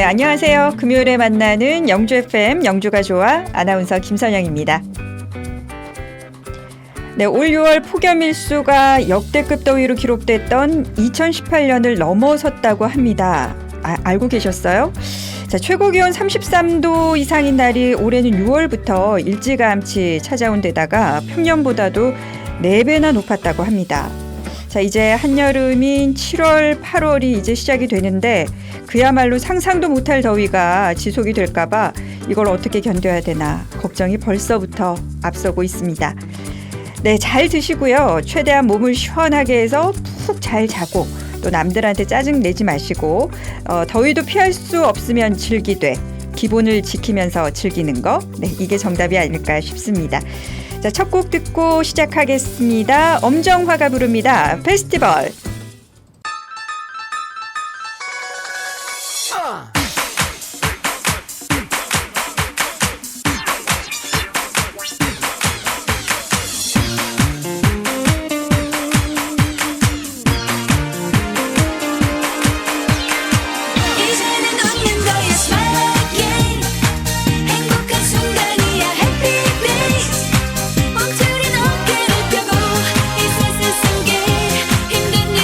안녕하세요. 금요일에 만나는 영주 FM 영주가 좋아 아나운서 김선영입니다. 네, 올 6월 폭염 일수가 역대급 더위로 기록됐던 2018년을 넘어섰다고 합니다. 알고 계셨어요? 자, 최고 기온 33도 이상인 날이 올해는 6월부터 일찌감치 찾아온 데다가 평년보다도 4배나 높았다고 합니다. 자, 이제 한여름인 7월, 8월이 이제 시작이 되는데 그야말로 상상도 못할 더위가 지속이 될까봐 이걸 어떻게 견뎌야 되나 걱정이 벌써부터 앞서고 있습니다. 네, 잘 드시고요. 최대한 몸을 시원하게 해서 푹 잘 자고 또 남들한테 짜증 내지 마시고 더위도 피할 수 없으면 즐기되 기본을 지키면서 즐기는 거, 네, 이게 정답이 아닐까 싶습니다. 자, 첫 곡 듣고 시작하겠습니다. 엄정화가 부릅니다. 페스티벌. 멈추린 어깨를 펴고 이 세상 속에 힘든 일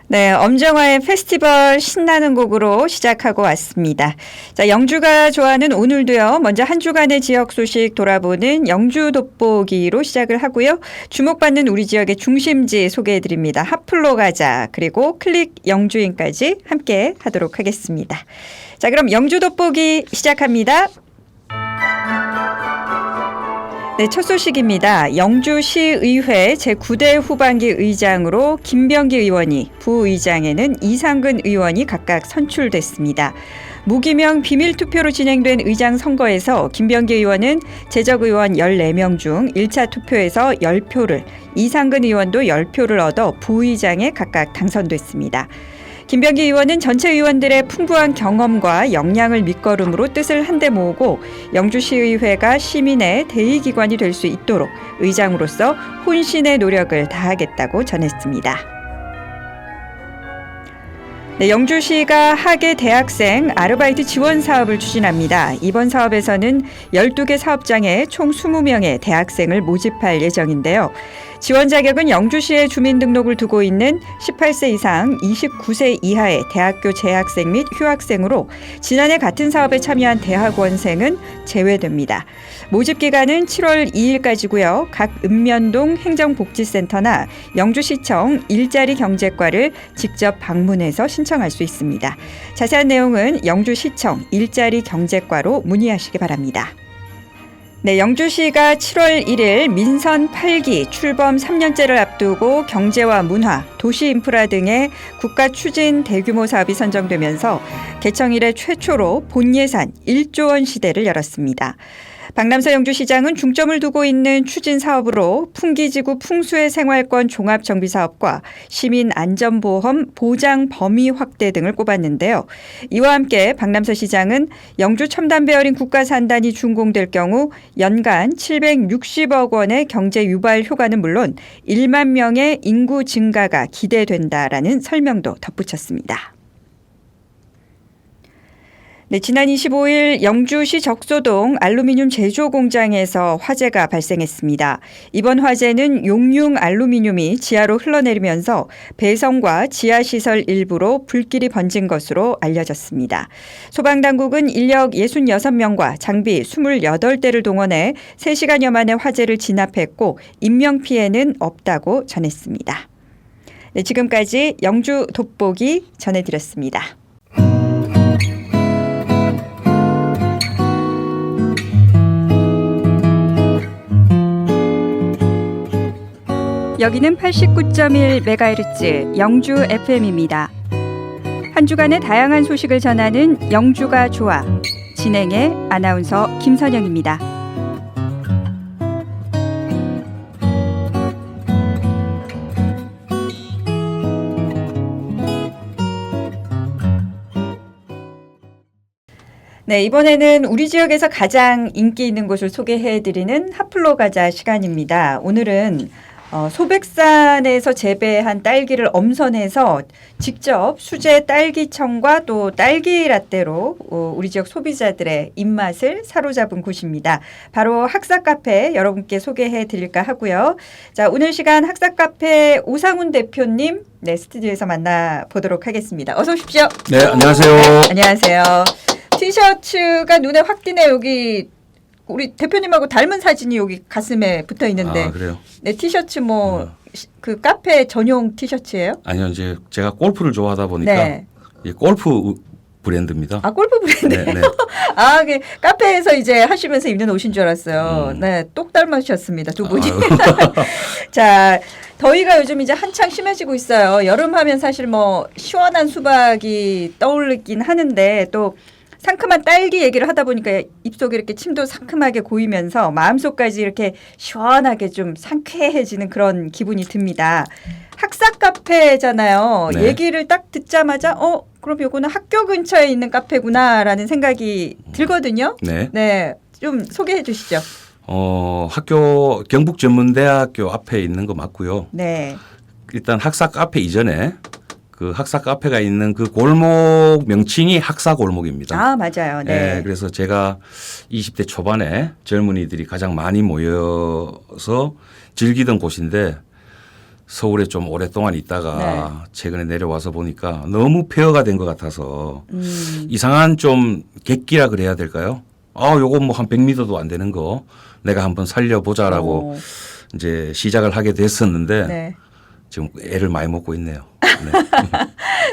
네, 엄정화의 페스티벌 신나는 곡으로 시작하고 왔습니다. 자, 영주가 좋아하는 오늘도요. 먼저 한 주간의 지역 소식 돌아보는 영주 돋보기로 시작을 하고요. 주목받는 우리 지역의 중심지 소개해드립니다. 핫플로 가자 그리고 클릭 영주인까지 함께 하도록 하겠습니다. 자, 그럼 영주 돋보기 시작합니다. 네, 첫 소식입니다. 영주시의회 제9대 후반기 의장으로 김병기 의원이, 부의장에는 이상근 의원이 각각 선출됐습니다. 무기명 비밀투표로 진행된 의장 선거에서 김병기 의원은 재적의원 14명 중 1차 투표에서 10표를, 이상근 의원도 10표를 얻어 부의장에 각각 당선됐습니다. 김병기 의원은 전체 의원들의 풍부한 경험과 역량을 밑거름으로 뜻을 한데 모으고 영주시의회가 시민의 대의기관이 될 수 있도록 의장으로서 혼신의 노력을 다하겠다고 전했습니다. 네, 영주시가 하계 대학생 아르바이트 지원 사업을 추진합니다. 이번 사업에서는 12개 사업장에 총 20명의 대학생을 모집할 예정인데요. 지원 자격은 영주시에 주민등록을 두고 있는 18세 이상 29세 이하의 대학교 재학생 및 휴학생으로 지난해 같은 사업에 참여한 대학원생은 제외됩니다. 모집 기간은 7월 2일까지고요. 각 읍면동 행정복지센터나 영주시청 일자리 경제과를 직접 방문해서 신청할 수 있습니다. 자세한 내용은 영주시청 일자리 경제과로 문의하시기 바랍니다. 네, 영주시가 7월 1일 민선 8기 출범 3년째를 앞두고 경제와 문화, 도시 인프라 등의 국가 추진 대규모 사업이 선정되면서 개청 이래 최초로 본 예산 1조 원 시대를 열었습니다. 박남서 영주시장은 중점을 두고 있는 추진 사업으로 풍기지구 풍수의 생활권 종합정비사업과 시민안전보험 보장 범위 확대 등을 꼽았는데요. 이와 함께 박남서 시장은 영주 첨단배열인 국가산단이 준공될 경우 연간 760억 원의 경제 유발 효과는 물론 1만 명의 인구 증가가 기대된다라는 설명도 덧붙였습니다. 네, 지난 25일 영주시 적소동 알루미늄 제조 공장에서 화재가 발생했습니다. 이번 화재는 용융 알루미늄이 지하로 흘러내리면서 배선과 지하시설 일부로 불길이 번진 것으로 알려졌습니다. 소방당국은 인력 66명과 장비 28대를 동원해 3시간여 만에 화재를 진압했고 인명피해는 없다고 전했습니다. 네, 지금까지 영주 돋보기 전해드렸습니다. 여기는 89.1MHz 영주 FM입니다. 한 주간의 다양한 소식을 전하는 영주가 좋아. 진행의 아나운서 김선영입니다. 네, 이번에는 우리 지역에서 가장 인기 있는 곳을 소개해드리는 핫플로 가자 시간입니다. 오늘은 소백산에서 재배한 딸기를 엄선해서 직접 수제 딸기청과 또 딸기 라떼로 우리 지역 소비자들의 입맛을 사로잡은 곳입니다. 바로 학사카페 여러분께 소개해 드릴까 하고요. 자, 오늘 시간 학사카페 오상훈 대표님 네, 스튜디오에서 만나보도록 하겠습니다. 어서 오십시오. 네, 안녕하세요. 안녕하세요. 티셔츠가 눈에 확 띄네. 여기 우리 대표님하고 닮은 사진이 여기 가슴에 붙어 있는데. 아, 그래요? 네, 티셔츠 그 카페 전용 티셔츠예요? 아니요, 이제 제가 골프를 좋아하다 보니까 네. 골프 브랜드입니다. 아, 골프 브랜드예요? 네, 네. 아, 그 카페에서 이제 하시면서 입는 옷인 줄 알았어요. 네, 똑 닮으셨습니다, 두 분이. 자, 더위가 요즘 이제 한창 심해지고 있어요. 여름 하면 사실 뭐 시원한 수박이 떠오르긴 하는데 또 상큼한 딸기 얘기를 하다 보니까 입속에 이렇게 침도 상큼하게 고이면서 마음속까지 이렇게 시원하게 좀 상쾌해지는 그런 기분이 듭니다. 학사 카페잖아요. 네. 얘기를 딱 듣자마자 그럼 요거는 학교 근처에 있는 카페구나라는 생각이 들거든요. 네. 네. 좀 소개해 주시죠. 학교 경북전문대학교 앞에 있는 거 맞고요. 네. 일단 학사 카페 이전에 그 학사 카페가 있는 그 골목 명칭이 학사 골목입니다. 아, 맞아요. 네. 그래서 제가 20대 초반에 젊은이들이 가장 많이 모여서 즐기던 곳인데 서울에 좀 오랫동안 있다가 최근에 내려와서 보니까 너무 폐허가 된 것 같아서 이상한 좀 객기라 그래야 될까요? 요거 뭐 한 100m도 안 되는 거 내가 한번 살려보자라고 이제 시작을 하게 됐었는데 네. 지금 애를 많이 먹고 있네요. 네.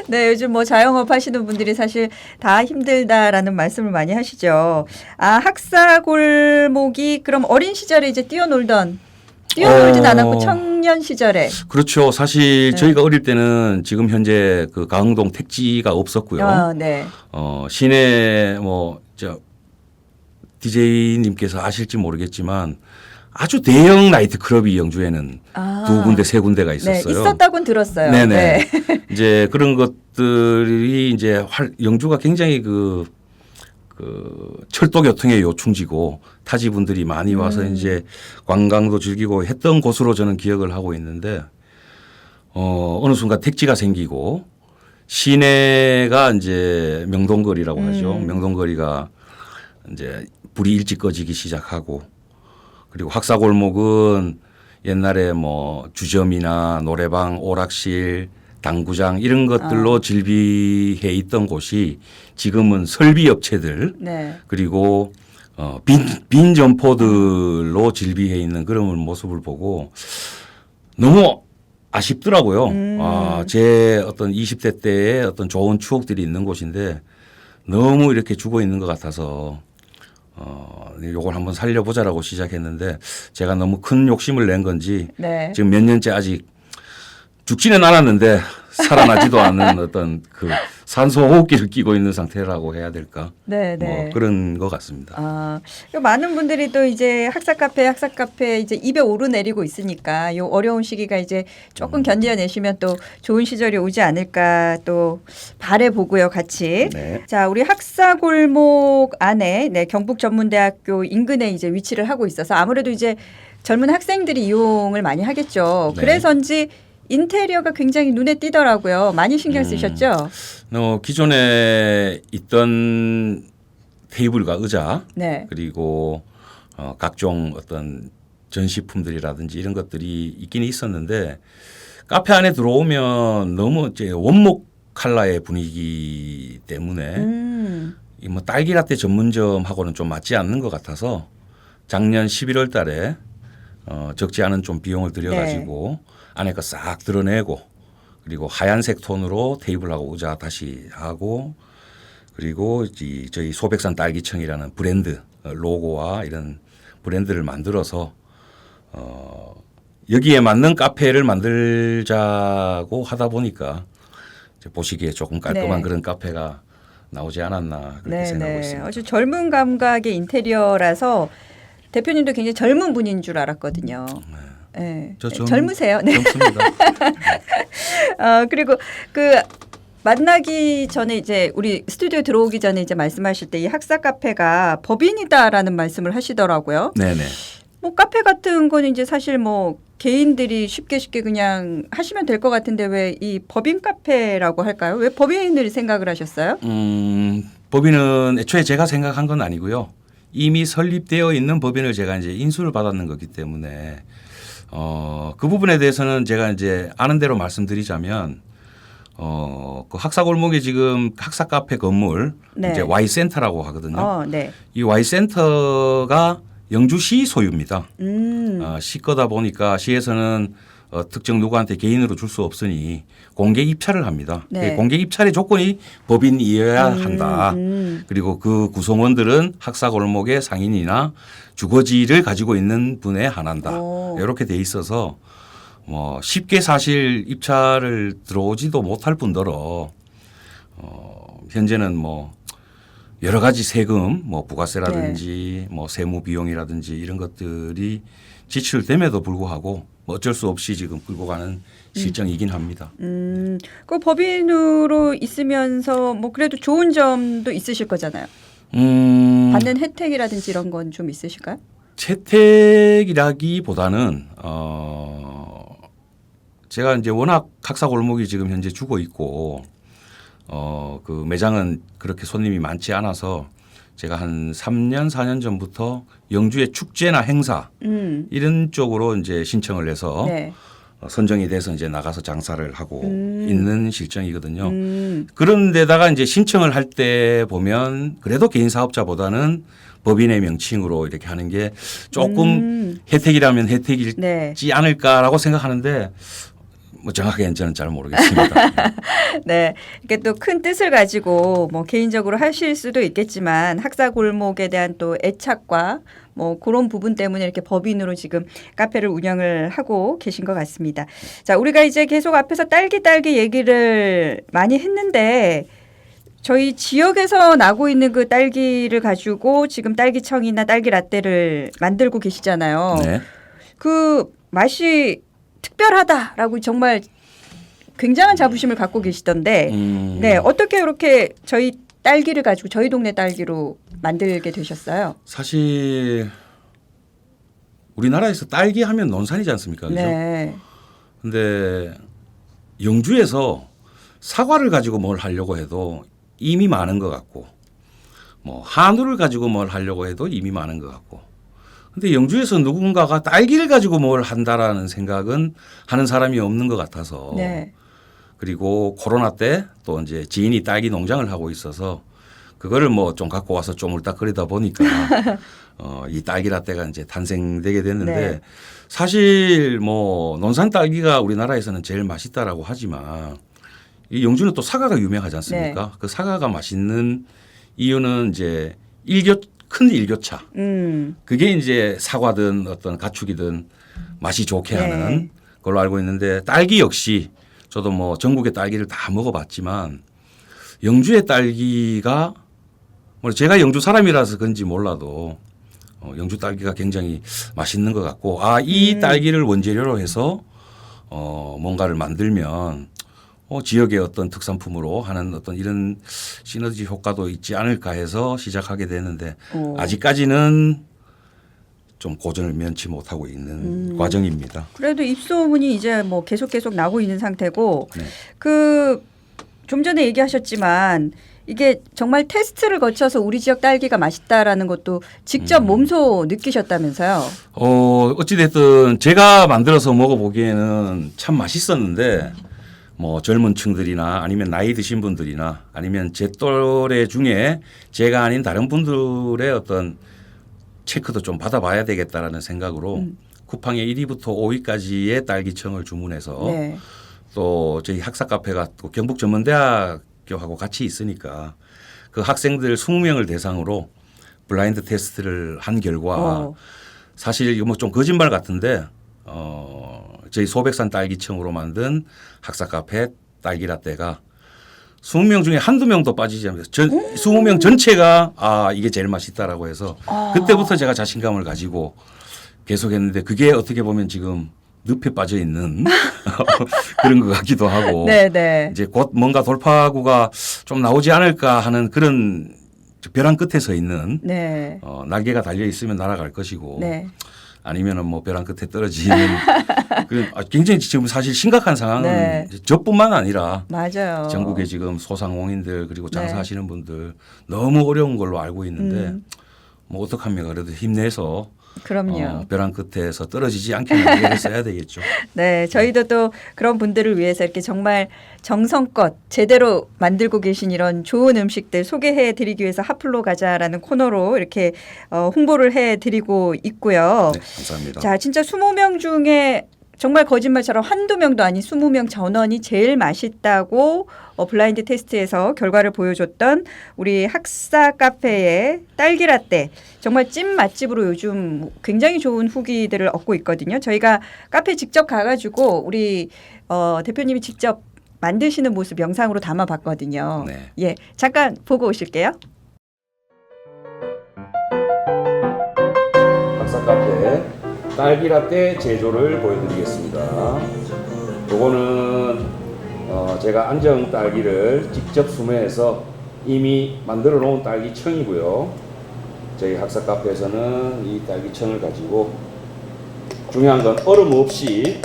네, 요즘 뭐 자영업 하시는 분들이 사실 다 힘들다라는 말씀을 많이 하시죠. 학사골목이 그럼 어린 시절에 이제 뛰어놀진 않았고 청년 시절에. 그렇죠. 사실 네. 저희가 어릴 때는 지금 현재 그 가흥동 택지가 없었고요. 네. 시내 DJ님께서 아실지 모르겠지만 아주 대형 나이트 클럽이 영주에는 두 군데 세 군데가 있었어요. 네, 있었다고는 들었어요. 네네. 네. 이제 그런 것들이 이제 영주가 굉장히 그 철도 교통의 요충지고 타지분들이 많이 와서 이제 관광도 즐기고 했던 곳으로 저는 기억을 하고 있는데 어느 순간 택지가 생기고 시내가 이제 명동거리라고 하죠. 명동거리가 이제 불이 일찍 꺼지기 시작하고 그리고 학사골목은 옛날에 뭐 주점이나 노래방, 오락실, 당구장 이런 것들로 질비해 있던 곳이 지금은 설비 업체들 네. 그리고 빈 점포들로 질비해 있는 그런 모습을 보고 너무 아쉽더라고요. 제 어떤 20대 때의 어떤 좋은 추억들이 있는 곳인데 너무 이렇게 죽어 있는 것 같아서 요걸 한번 살려보자라고 시작했는데 제가 너무 큰 욕심을 낸 건지 네. 지금 몇 년째 아직 죽지는 않았는데 살아나지도 않는 어떤 그 산소 호흡기를 끼고 있는 상태라고 해야 될까? 네, 네. 뭐 그런 것 같습니다. 많은 분들이 또 이제 학사 카페 이제 입에 오르내리고 있으니까 요 어려운 시기가 이제 조금 견뎌내시면 또 좋은 시절이 오지 않을까 또 바라보고요, 같이. 네. 자, 우리 학사골목 안에 경북전문대학교 인근에 이제 위치를 하고 있어서 아무래도 이제 젊은 학생들이 이용을 많이 하겠죠. 네. 그래서인지 인테리어가 굉장히 눈에 띄더라고요. 많이 신경 쓰셨죠? 기존에 있던 테이블과 의자 네. 그리고 각종 어떤 전시품들이라든지 이런 것들이 있긴 있었는데 카페 안에 들어오면 너무 이제 원목 컬러의 분위기 때문에 이 뭐 딸기라떼 전문점하고는 좀 맞지 않는 것 같아서 작년 11월 달에 적지 않은 좀 비용을 들여가지고 안에 거 싹 드러내고 그리고 하얀색 톤으로 테이블하고 의자 다시 하고 그리고 저희 소백산 딸기청이라는 브랜드 로고와 이런 브랜드를 만들어서 여기에 맞는 카페를 만들자고 하다 보니까 이제 보시기에 조금 깔끔한 그런 카페가 나오지 않았나 그렇게 생각하고 있습니다. 아주 젊은 감각의 인테리어라서 대표님도 굉장히 젊은 분인 줄 알았거든요. 네. 젊으세요. 네. 젊습니다. 그리고 만나기 전에 이제 우리 스튜디오 들어오기 전에 이제 말씀하실 때 이 학사 카페가 법인이다라는 말씀을 하시더라고요. 네네. 뭐 카페 같은 거는 이제 사실 뭐 개인들이 쉽게 그냥 하시면 될 것 같은데 왜 이 법인 카페라고 할까요? 왜 법인을 생각을 하셨어요? 법인은 애초에 제가 생각한 건 아니고요. 이미 설립되어 있는 법인을 제가 이제 인수를 받았는 거기 때문에 그 부분에 대해서는 제가 이제 아는 대로 말씀드리자면 그 학사골목에 지금 학사 카페 건물 이제 Y센터라고 하거든요. 이 Y센터가 영주시 소유입니다. 시 거다 보니까 시에서는 특정 누구한테 개인으로 줄 수 없으니 공개 입찰을 합니다. 공개 입찰의 조건이 법인이어야 한다. 그리고 그 구성원들은 학사골목의 상인이나 주거지를 가지고 있는 분에 한한다. 이렇게 돼 있어서 뭐 쉽게 사실 입찰을 들어오지도 못할 뿐더러 현재는 뭐 여러 가지 세금, 뭐 부가세라든지 뭐 세무 비용이라든지 이런 것들이 지출됨에도 불구하고 뭐 어쩔 수 없이 지금 끌고 가는 실정이긴 합니다. 그 법인으로 있으면서 뭐 그래도 좋은 점도 있으실 거잖아요. 받는 혜택이라든지 이런 건 좀 있으실까요? 혜택이라기보다는 제가 이제 워낙 학사골목이 지금 현재 죽어 있고 그 매장은 그렇게 손님이 많지 않아서 제가 한 3년 4년 전부터 영주의 축제나 행사 이런 쪽으로 이제 신청을 해서 선정이 돼서 이제 나가서 장사를 하고 있는 실정이거든요. 음. 그런데다가 이제 신청을 할 때 보면 그래도 개인 사업자보다는 법인의 명칭으로 이렇게 하는 게 조금 혜택이라면 혜택이지 네. 않을까라고 생각하는데 뭐 정확하게는 저는 잘 모르겠습니다. 네. 이게 또 큰 뜻을 가지고 뭐 개인적으로 하실 수도 있겠지만 학사 골목에 대한 또 애착과 뭐 그런 부분 때문에 이렇게 법인으로 지금 카페를 운영을 하고 계신 것 같습니다. 자, 우리가 이제 계속 앞에서 딸기 얘기를 많이 했는데 저희 지역에서 나고 있는 그 딸기를 가지고 지금 딸기청이나 딸기 라떼를 만들고 계시잖아요. 네. 그 맛이 특별하다라고 정말 굉장한 자부심을 갖고 계시던데 네, 어떻게 이렇게 저희 딸기를 가지고 저희 동네 딸기로 만들게 되셨어요? 사실 우리나라에서 딸기 하면 논산이지 않습니까? 그죠? 네. 근데 영주에서 사과를 가지고 뭘 하려고 해도 이미 많은 것 같고 뭐 한우를 가지고 뭘 하려고 해도 이미 많은 것 같고 근데 영주에서 누군가가 딸기를 가지고 뭘 한다라는 생각은 하는 사람이 없는 것 같아서 네. 그리고 코로나 때 또 이제 지인이 딸기 농장을 하고 있어서 그거를 뭐 좀 갖고 와서 쪼물딱거리다 보니까 이 딸기 라떼가 이제 탄생되게 됐는데 네. 사실 뭐 논산 딸기가 우리나라에서는 제일 맛있다라고 하지만 이 영주는 또 사과가 유명하지 않습니까? 네. 그 사과가 맛있는 이유는 이제 큰 일교차. 그게 이제 사과든 어떤 가축이든 맛이 좋게 네. 하는 걸로 알고 있는데 딸기 역시 저도 뭐 전국의 딸기를 다 먹어봤지만 영주의 딸기가 뭐 제가 영주 사람이라서 그런지 몰라도 영주 딸기가 굉장히 맛있는 것 같고 이 딸기를 원재료로 해서 뭔가를 만들면 지역의 어떤 특산품으로 하는 어떤 이런 시너지 효과도 있지 않을까 해서 시작하게 됐는데 아직까지는 좀 고전을 면치 못하고 있는 과정입니다. 그래도 입소문이 이제 뭐 계속 나고 있는 상태고 네. 그 좀 전에 얘기하셨지만 이게 정말 테스트를 거쳐서 우리 지역 딸기가 맛있다라는 것도 직접 몸소 느끼셨다면서요? 어찌됐든 제가 만들어서 먹어보기에는 참 맛있었는데 뭐 젊은 층들이나 아니면 나이 드신 분들이나 아니면 제 또래 중에 제가 아닌 다른 분들의 어떤 체크도 좀 받아봐야 되겠다라는 생각으로 쿠팡에 1위부터 5위까지의 딸기청을 주문해서 네. 또 저희 학사 카페가 또 경북전문대학교하고 같이 있으니까 그 학생들 20명을 대상으로 블라인드 테스트를 한 결과 사실 이거 뭐 좀 거짓말 같은데 저희 소백산 딸기청으로 만든 학사 카페 딸기 라떼가 20명 중에 한두 명도 빠지지 않으면서 20명 전체가 이게 제일 맛있다라고 해서 그때부터 제가 자신감을 가지고 계속했는데 그게 어떻게 보면 지금 늪에 빠져 있는 그런 것 같기도 하고 네. 이제 곧 뭔가 돌파구가 좀 나오지 않을까 하는 그런 벼랑 끝에 서 있는 네. 날개가 달려 있으면 날아갈 것이고 네. 아니면은 뭐 벼랑 끝에 떨어지는 그런 굉장히 지금 사실 심각한 상황은 네. 저뿐만 아니라 맞아요. 전국에 지금 소상공인들 그리고 장사하시는 분들 너무 어려운 걸로 알고 있는데 뭐 어떡합니까? 그래도 힘내서 그럼요. 벼랑 끝에서 떨어지지 않게 날개를 써야 되겠죠. 네, 저희도 또 그런 분들을 위해서 이렇게 정말 정성껏 제대로 만들고 계신 이런 좋은 음식들 소개해 드리기 위해서 핫플로 가자라는 코너로 이렇게 홍보를 해 드리고 있고요. 네, 감사합니다. 자, 진짜 20명 중에 정말 거짓말처럼 한두 명도 아닌 20명 전원이 제일 맛있다고 블라인드 테스트에서 결과를 보여줬던 우리 학사 카페의 딸기 라떼 정말 찐 맛집으로 요즘 굉장히 좋은 후기들을 얻고 있거든요. 저희가 카페 직접 가가지고 우리 대표님이 직접 만드시는 모습 영상으로 담아봤거든요. 네. 예, 잠깐 보고 오실게요. 학사 카페 딸기 라떼 제조를 보여드리겠습니다. 요거는 제가 안정 딸기를 직접 수매해서 이미 만들어 놓은 딸기청이고요. 저희 학사 카페에서는 이 딸기청을 가지고 중요한 건 얼음 없이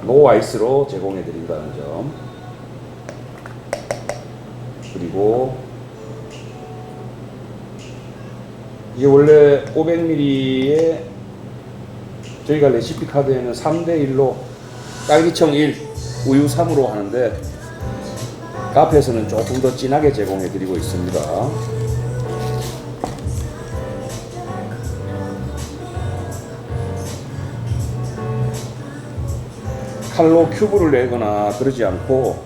노아이스로 제공해 드린다는 점. 그리고 이게 원래 500ml에 저희가 레시피 카드에는 3대 1로 딸기청 1, 우유 3으로 하는데 카페에서는 조금 더 진하게 제공해 드리고 있습니다. 칼로 큐브를 내거나 그러지 않고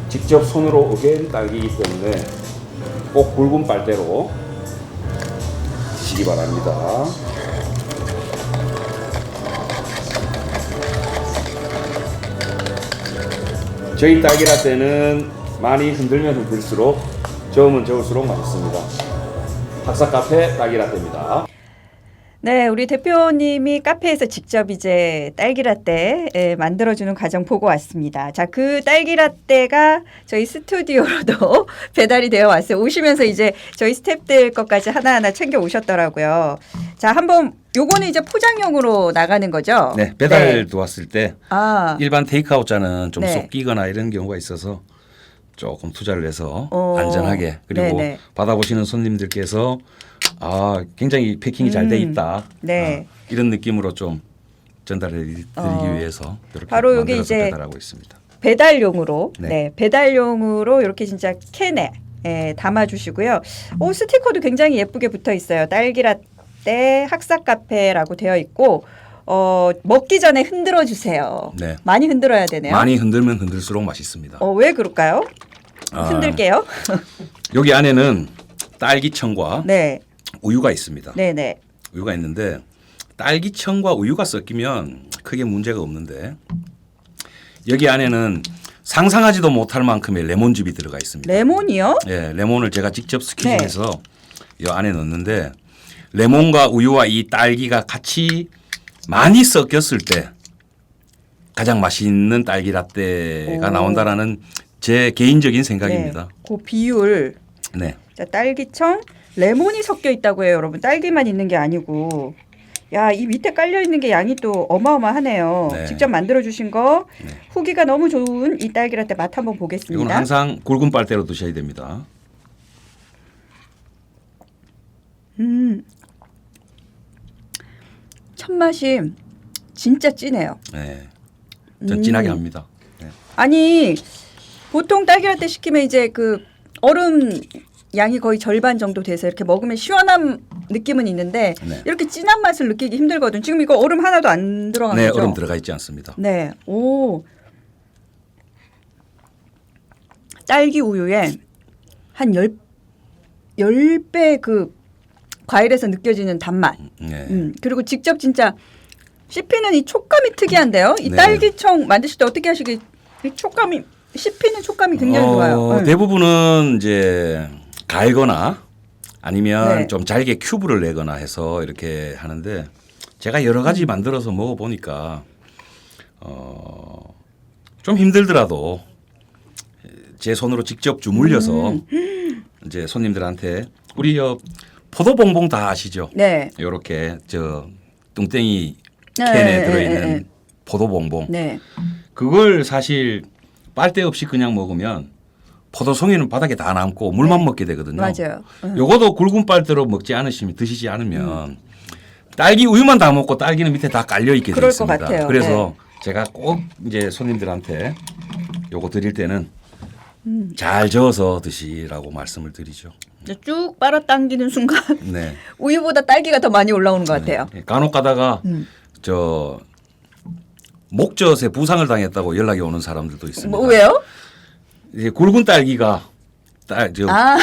직접 손으로 으갠 딸기이기 때문에 꼭 굵은 빨대로 드시기 바랍니다. 저희 딸기 라떼는 많이 흔들면 흔들수록 저으면 저을수록 맛있습니다. 학사 카페 딸기 라떼입니다. 네, 우리 대표님이 카페에서 직접 이제 딸기 라떼 만들어주는 과정 보고 왔습니다. 자, 그 딸기 라떼가 저희 스튜디오로도 배달이 되어 왔어요. 오시면서 이제 저희 스태프들 것까지 하나하나 챙겨 오셨더라고요. 자, 한번 요거는 이제 포장용으로 나가는 거죠? 네, 배달 네. 도왔을 때 아, 일반 테이크아웃자는 좀 네. 쏙 끼거나 이런 경우가 있어서 조금 투자를 해서 어, 안전하게 그리고 네네. 받아보시는 손님들께서 아 굉장히 패킹이 잘 돼 있다 네. 이런 느낌으로 좀 전달해 드리기 위해서 이렇게 바로 여기 만들어서 이제 배달하고 있습니다. 배달용으로 네. 네, 배달용으로 이렇게 진짜 캔에 담아주시고요. 오, 스티커도 굉장히 예쁘게 붙어 있어요. 딸기라떼 학사 카페라고 되어 있고 먹기 전에 흔들어 주세요. 네. 많이 흔들어야 되네요. 많이 흔들면 흔들수록 맛있습니다. 왜 그럴까요? 아, 흔들게요. 여기 안에는 딸기청과 네, 우유가 있습니다. 네, 네. 우유가 있는데 딸기청과 우유가 섞이면 크게 문제가 없는데 여기 안에는 상상하지도 못할 만큼의 레몬즙이 들어가 있습니다. 레몬이요? 예, 레몬을 제가 직접 스퀴즈해서 이 안에 넣는데 레몬과 우유와 이 딸기가 같이 많이 섞였을 때 가장 맛있는 딸기 라떼가 오. 나온다라는 제 개인적인 생각입니다. 네, 그 비율. 네. 자, 딸기청, 레몬이 섞여 있다고 해요, 여러분. 딸기만 있는 게 아니고. 야, 이 밑에 깔려 있는 게 양이 또 어마어마하네요. 네. 직접 만들어 주신 거. 네. 후기가 너무 좋은 이 딸기 라떼 맛 한번 이건 보겠습니다. 항상 굵은 빨대로 드셔야 됩니다. 첫 맛이 진짜 진해요. 네. 전 진하게 합니다. 네. 아니, 보통 딸기 라떼 시키면 이제 그 얼음 양이 거의 절반 정도 돼서 이렇게 먹으면 시원한 느낌은 있는데 네. 이렇게 진한 맛을 느끼기 힘들거든. 지금 이거 얼음 하나도 안 들어간 네, 거죠? 얼음 들어가 있지 않습니다. 네. 오. 딸기 우유에 한 10배 그 과일에서 느껴지는 단맛. 네. 그리고 직접 진짜 씹히는 이 촉감이 특이한데요. 이 네. 딸기청 만드실 때 어떻게 하시기 이 촉감이 씹히는 촉감이 굉장히 좋아요. 네. 대부분은 이제 갈거나 아니면 네. 좀 잘게 큐브를 내거나 해서 이렇게 하는데 제가 여러 가지 만들어서 먹어보니까 좀 힘들더라도 제 손으로 직접 주물려서 이제 손님들한테 우리 포도봉봉 다 아시죠? 네. 요렇게 저 뚱땡이 네, 캔에 네, 들어있는 네, 네. 포도봉봉 네. 그걸 사실 빨대 없이 그냥 먹으면 포도송이는 바닥에 다 남고 물만 네. 먹게 되거든요. 맞아요. 요거도 굵은 빨대로 먹지 않으시면 드시지 않으면 딸기 우유만 다 먹고 딸기는 밑에 다 깔려 있게 되어 그럴 것 있습니다. 같아요. 그래서 제가 꼭 이제 손님들한테 요거 드릴 때는 잘 저어서 드시라고 말씀을 드리죠. 이제 쭉 빨아당기는 순간 네. 우유보다 딸기가 더 많이 올라오는 것 같아요. 간혹 가다가 저 목젖에 부상을 당했다고 연락이 오는 사람들도 있습니다. 뭐 왜요? 이제 굵은 딸기가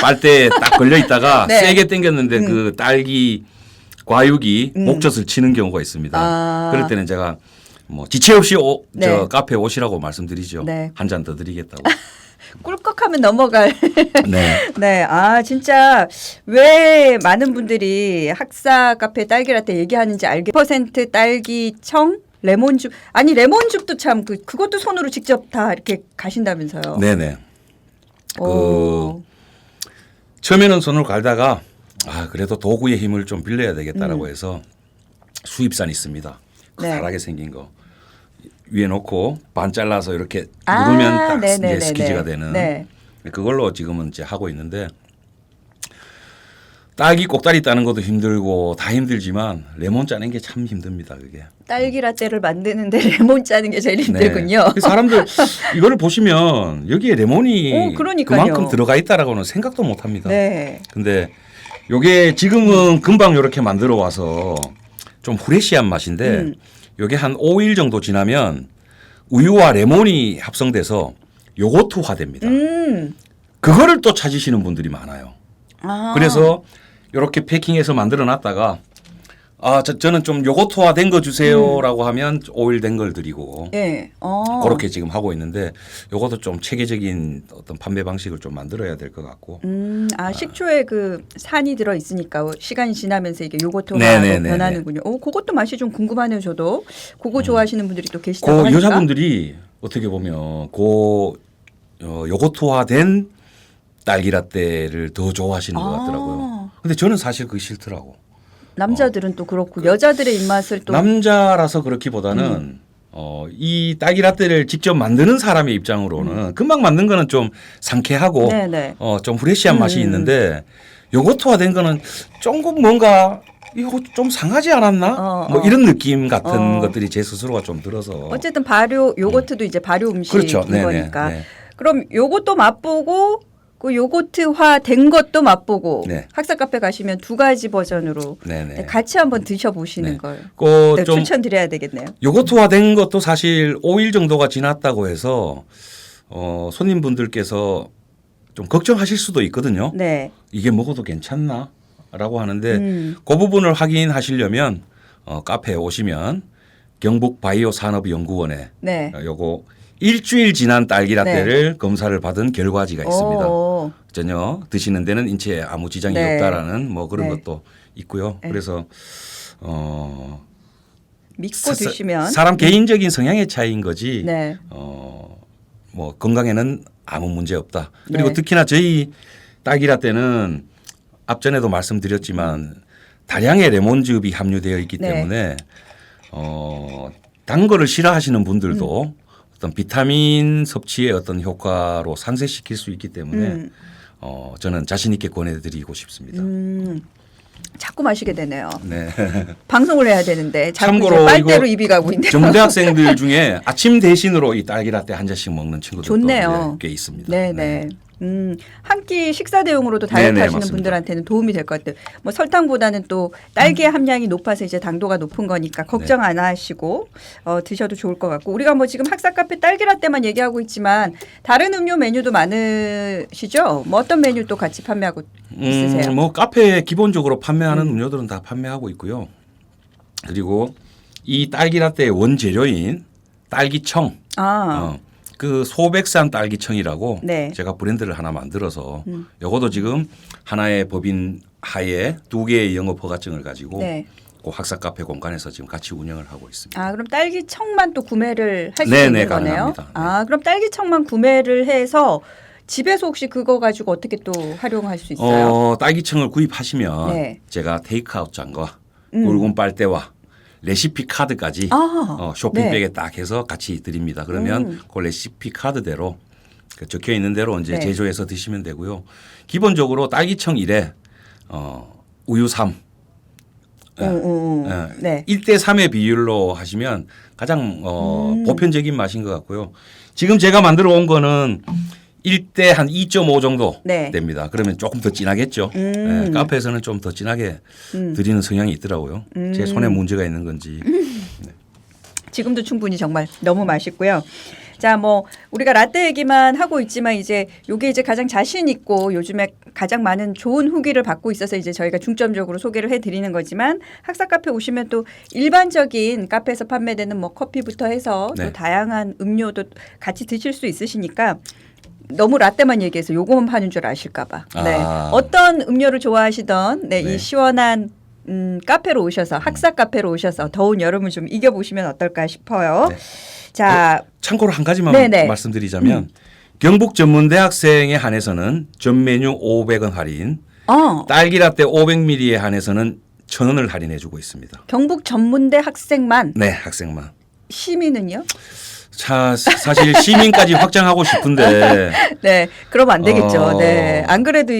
빨대에 딱 걸려 있다가 네. 세게 당겼는데 그 딸기 과육이 목젖을 치는 경우가 있습니다. 아. 그럴 때는 제가 뭐 지체 없이 네. 저 카페 오시라고 말씀드리죠. 네. 한 잔 더 드리겠다고. 꿀꺽하면 넘어갈. 네. 네, 진짜 왜 많은 분들이 학사 카페 딸기라떼 얘기하는지 알게. 퍼센트 딸기청, 레몬즙. 아니 레몬즙도 참 그것도 손으로 직접 다 이렇게 가신다면서요. 네네. 오. 처음에는 손으로 갈다가 그래도 도구의 힘을 좀 빌려야 되겠다라고 해서 수입산 있습니다. 커다랗게 생긴 거 위에 놓고 반 잘라서 이렇게 누르면 딱 이제 스퀴즈가 되는 네. 그걸로 지금은 이제 하고 있는데 딸기 꼭다리 따는 것도 힘들고 다 힘들지만 레몬 짜는 게 참 힘듭니다. 그게. 딸기 라떼를 만드는데 레몬 짜는 게 제일 힘들군요. 네. 사람들 이거를 보시면 여기에 레몬이 그러니까요. 그만큼 들어가 있다라고는 생각도 못 합니다. 네. 근데 요게 지금은 금방 이렇게 만들어 와서 좀 프레시한 맛인데 요게 한 5일 정도 지나면 우유와 레몬이 합성돼서 요거트화 됩니다. 그거를 또 찾으시는 분들이 많아요. 아. 그래서 이렇게 패킹해서 만들어 놨다가 저는 좀 요거트화 된 거 주세요라고 하면 5일 된 걸 드리고 예. 그렇게 지금 하고 있는데 요것도 좀 체계적인 어떤 판매 방식을 좀 만들어야 될 것 같고. 식초에 그 산이 들어 있으니까 시간이 지나면서 이게 요거트로 네네네네. 변하는군요. 그것도 맛이 좀 궁금하네요, 저도. 그거 좋아하시는 분들이 또 계시다고 그 하니까. 여자분들이 어떻게 보면 요거트화된 딸기 라떼를 더 좋아하시는 것 같더라고요. 근데 저는 사실 그게 싫더라고. 남자들은 또 그렇고 여자들의 입맛을 또 남자라서 그렇기보다는 이 딸기 라떼를 직접 만드는 사람의 입장으로는 금방 만든 거는 좀 상쾌하고 네네. 좀 프레시한 맛이 있는데 요거트화된 거는 조금 뭔가 이거 좀 상하지 않았나? 뭐 이런 느낌 같은 것들이 제 스스로가 좀 들어서 어쨌든 발효 요거트도 이제 발효 음식인 그렇죠. 네네. 거니까. 네. 그럼 요것도 맛보고 그 요거트화 된 것도 맛보고 네. 학사 카페 가시면 두 가지 버전으로 네네. 같이 한번 드셔보시는 네. 걸 그 좀 추천드려야 되겠네요. 요거트화된 것도 사실 5일 정도가 지났다고 해서 손님분들께서 좀 걱정하실 수도 있거든요. 네. 이게 먹어도 괜찮나? 라고 하는데 그 부분을 확인하시려면 카페에 오시면 경북 바이오 산업연구원에 네. 요거 일주일 지난 딸기 라떼를 검사를 받은 결과지가 있습니다. 오. 전혀 드시는 데는 인체에 아무 지장이 네. 없다라는 뭐 그런 네. 것도 있고요. 네. 그래서 믿고 드시면 사람 개인적인 성향의 차이인 거지. 네. 뭐 건강에는 아무 문제 없다. 그리고 네. 특히나 저희 딸기 라떼는 앞전에도 말씀드렸지만 다량의 레몬즙이 함유되어 있기 네. 때문에 단 거를 싫어하시는 분들도 어떤 비타민 섭취의 어떤 효과로 상쇄시킬 수 있기 때문에 저는 자신 있게 권해드리고 싶습니다. 자꾸 마시게 되네요. 네. 방송을 해야 되는데 자꾸 참고로 이제 빨대로 이거 입이 가고 있네요. 전문대학생들 중에 아침 대신으로 이 딸기 라떼 한 잔씩 먹는 친구들도 좋네요. 꽤 있습니다. 네네. 한 끼 식사 대용으로도 다이어트 네네, 하시는 맞습니다. 분들한테는 도움이 될 것 같아요. 뭐 설탕보다는 또 딸기의 함량이 높아서 이제 당도가 높은 거니까 걱정 안 하시고 드셔도 좋을 것 같고 우리가 뭐 지금 학사 카페 딸기 라떼만 얘기하고 있지만 다른 음료 메뉴도 많으시죠? 뭐 어떤 메뉴 또 같이 판매하고 있으세요? 뭐 카페에 기본적으로 판매하는 음료들은 다 판매하고 있고요. 그리고 이 딸기 라떼의 원재료인 딸기청, 그 소백산 딸기청이라고 네. 제가 브랜드를 하나 만들어서 요것도 지금 하나의 법인 하에 2개의 영업 허가증을 가지고 네. 그 학사 카페 공간에서 지금 같이 운영을 하고 있습니다. 아 그럼 딸기청만 또 구매를 할 수 네네, 있는 거네요? 가능합니다. 네. 아 그럼 딸기청만 구매를 해서 집에서 혹시 그거 가지고 어떻게 또 활용할 수 있어요? 딸기청을 구입하시면 네. 제가 테이크아웃 잔과 굵은 빨대와 레시피 카드까지 쇼핑백에 네. 딱 해서 같이 드립니다. 그러면 그 레시피 카드대로 그 적혀 있는 대로 이제 네. 제조해서 드시면 되고요. 기본적으로 딸기청 1에 우유 3 네. 1대 3의 비율로 하시면 가장 보편적인 맛인 것 같고요. 지금 제가 만들어 온 거는 1대 한 2.5 정도 네. 됩니다. 그러면 조금 더 진하겠죠. 네, 카페에서는 좀 더 진하게 드리는 성향이 있더라고요. 제 손에 문제가 있는 건지. 지금도 충분히 정말 너무 맛있고요. 자, 뭐 우리가 라떼 얘기만 하고 있지만 이제 요게 이제 가장 자신 있고 요즘에 가장 많은 좋은 후기를 받고 있어서 이제 저희가 중점적으로 소개를 해드리는 거지만 학사 카페 오시면 또 일반적인 카페에서 판매되는 뭐 커피부터 해서 네. 또 다양한 음료도 같이 드실 수 있으시니까 너무 라떼만 얘기해서 요거만 파는 줄 아실까봐. 네. 어떤 음료를 좋아하시던 네. 네. 이 시원한 카페로 오셔서 학사 카페로 오셔서 더운 여름을 좀 이겨보시면 어떨까 싶어요. 네. 자, 참고로 한 가지만 네네. 말씀드리자면 경북 전문대학생에 한해서는 전 메뉴 500원 할인, 딸기 라떼 500ml에 한해서는 1,000원을 할인해 주고 있습니다. 경북 전문대 학생만. 네, 학생만. 시민은요? 자, 사실 시민까지 확장하고 싶은데 네, 그러면 안 되겠죠. 네, 안 그래도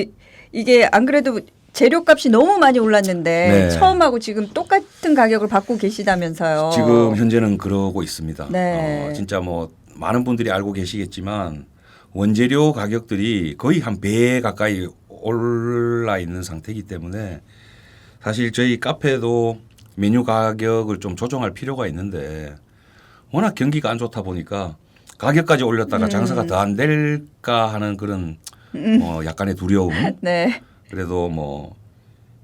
이게 안 그래도 재료값이 너무 많이 올랐는데 네. 처음하고 지금 똑같은 가격을 받고 계시다면서요. 지금 현재는 그러고 있습니다. 네. 진짜 뭐 많은 분들이 알고 계시겠지만 원재료 가격들이 거의 한 배 가까이 올라 있는 상태이기 때문에 사실 저희 카페도 메뉴 가격을 좀 조정할 필요가 있는데 워낙 경기가 안 좋다 보니까 가격까지 올렸다가 장사가 더 안 될까 하는 그런 약간의 두려움. 네. 그래도 뭐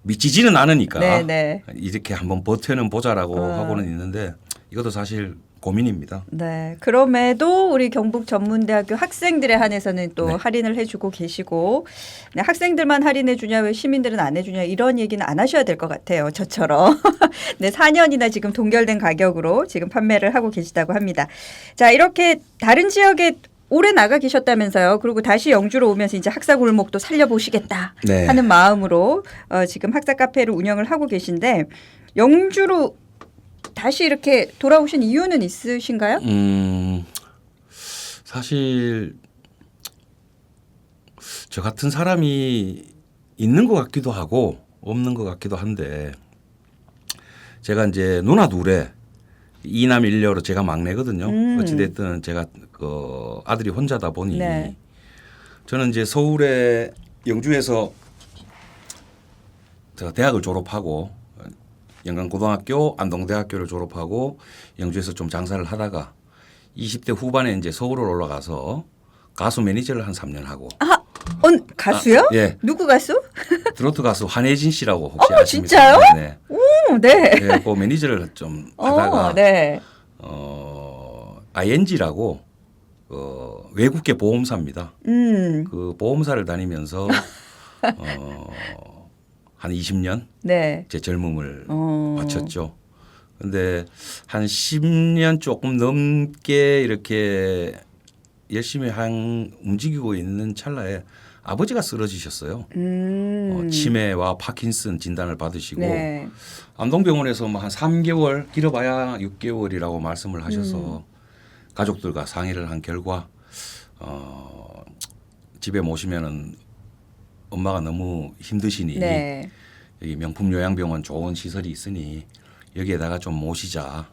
미치지는 않으니까 네, 네. 이렇게 한번 버텨는 보자라고 하고는 있는데 이것도 사실 고민입니다. 네. 그럼에도 우리 경북전문대학교 학생들에 한해서는 또 네. 할인을 해주고 계시고 네, 학생들만 할인해 주냐 왜 시민들은 안 해주냐 이런 얘기는 안 하셔야 될 것 같아요. 저처럼. 네, 4년이나 지금 동결된 가격으로 지금 판매를 하고 계시다고 합니다. 자, 이렇게 다른 지역에 오래 나가 계셨다면서요. 그리고 다시 영주로 오면서 이제 학사 골목도 살려보시겠다 네. 하는 마음으로 지금 학사 카페를 운영을 하고 계신데 영주로 다시 이렇게 돌아오신 이유는 있으신가요? 사실 저 같은 사람이 있는 것 같기도 하고 없는 것 같기도 한데 제가 이제 누나 둘에 이남 일녀로 제가 막내거든요. 어찌됐든 제가 그 아들이 혼자다 보니 네. 저는 이제 서울에 영주에서 제가 대학을 졸업하고 영광고등학교, 안동대학교를 졸업하고 영주에서 좀 장사를 하다가 20대 후반에 이제 서울을 올라가서 가수 매니저를 한 3년 하고. 가수요? 예. 누구 가수? 트로트 가수 한혜진 씨라고 혹시 어머, 아십니까? 진짜요? 네. 오, 네. 네, 그 매니저를 좀 하다가 네. ING라고 외국계 보험사입니다. 그 보험사를 다니면서 한 20년 네. 제 젊음을 바쳤죠. 근데 한 10년 조금 넘게 이렇게 열심히 움직이고 있는 찰나에 아버지가 쓰러지셨어요. 치매와 파킨슨 진단을 받으시고 네. 안동병원에서 뭐 한 3개월 길어봐야 6개월이라고 말씀을 하셔서 가족들과 상의를 한 결과 집에 모시면은 엄마가 너무 힘드시니 네. 여기 명품 요양병원 좋은 시설이 있으니 여기에다가 좀 모시자라고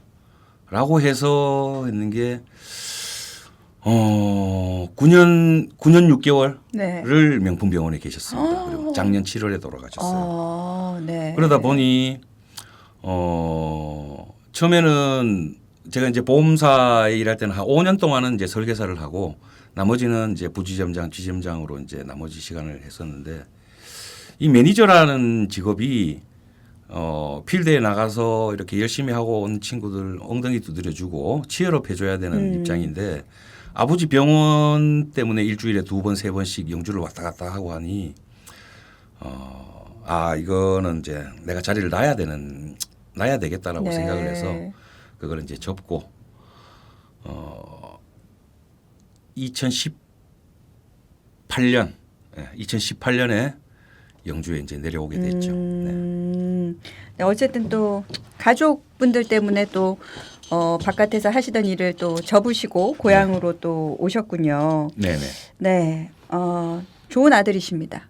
해서 했는 게 9년 6개월을 네. 명품 병원에 계셨습니다. 그리고 작년 7월에 돌아가셨어요. 네. 그러다 보니 처음에는 제가 이제 보험사에 일할 때는 한 5년 동안은 이제 설계사를 하고 나머지는 이제 부지점장, 지점장으로 이제 나머지 시간을 했었는데 이 매니저라는 직업이 필드에 나가서 이렇게 열심히 하고 온 친구들 엉덩이 두드려주고 치열업 해줘야 되는 입장인데 아버지 병원 때문에 일주일에 2번, 3번씩 영주를 왔다 갔다 하고 하니 이거는 이제 내가 자리를 놔야 되겠다라고 네. 생각을 해서 그걸 이제 접고 2018년에 영주에 이제 내려오게 됐죠. 네. 네, 어쨌든 또 가족분들 때문에 또 바깥에서 하시던 일을 또 접으시고 고향으로 또 오셨군요. 네네. 네, 좋은 아들이십니다.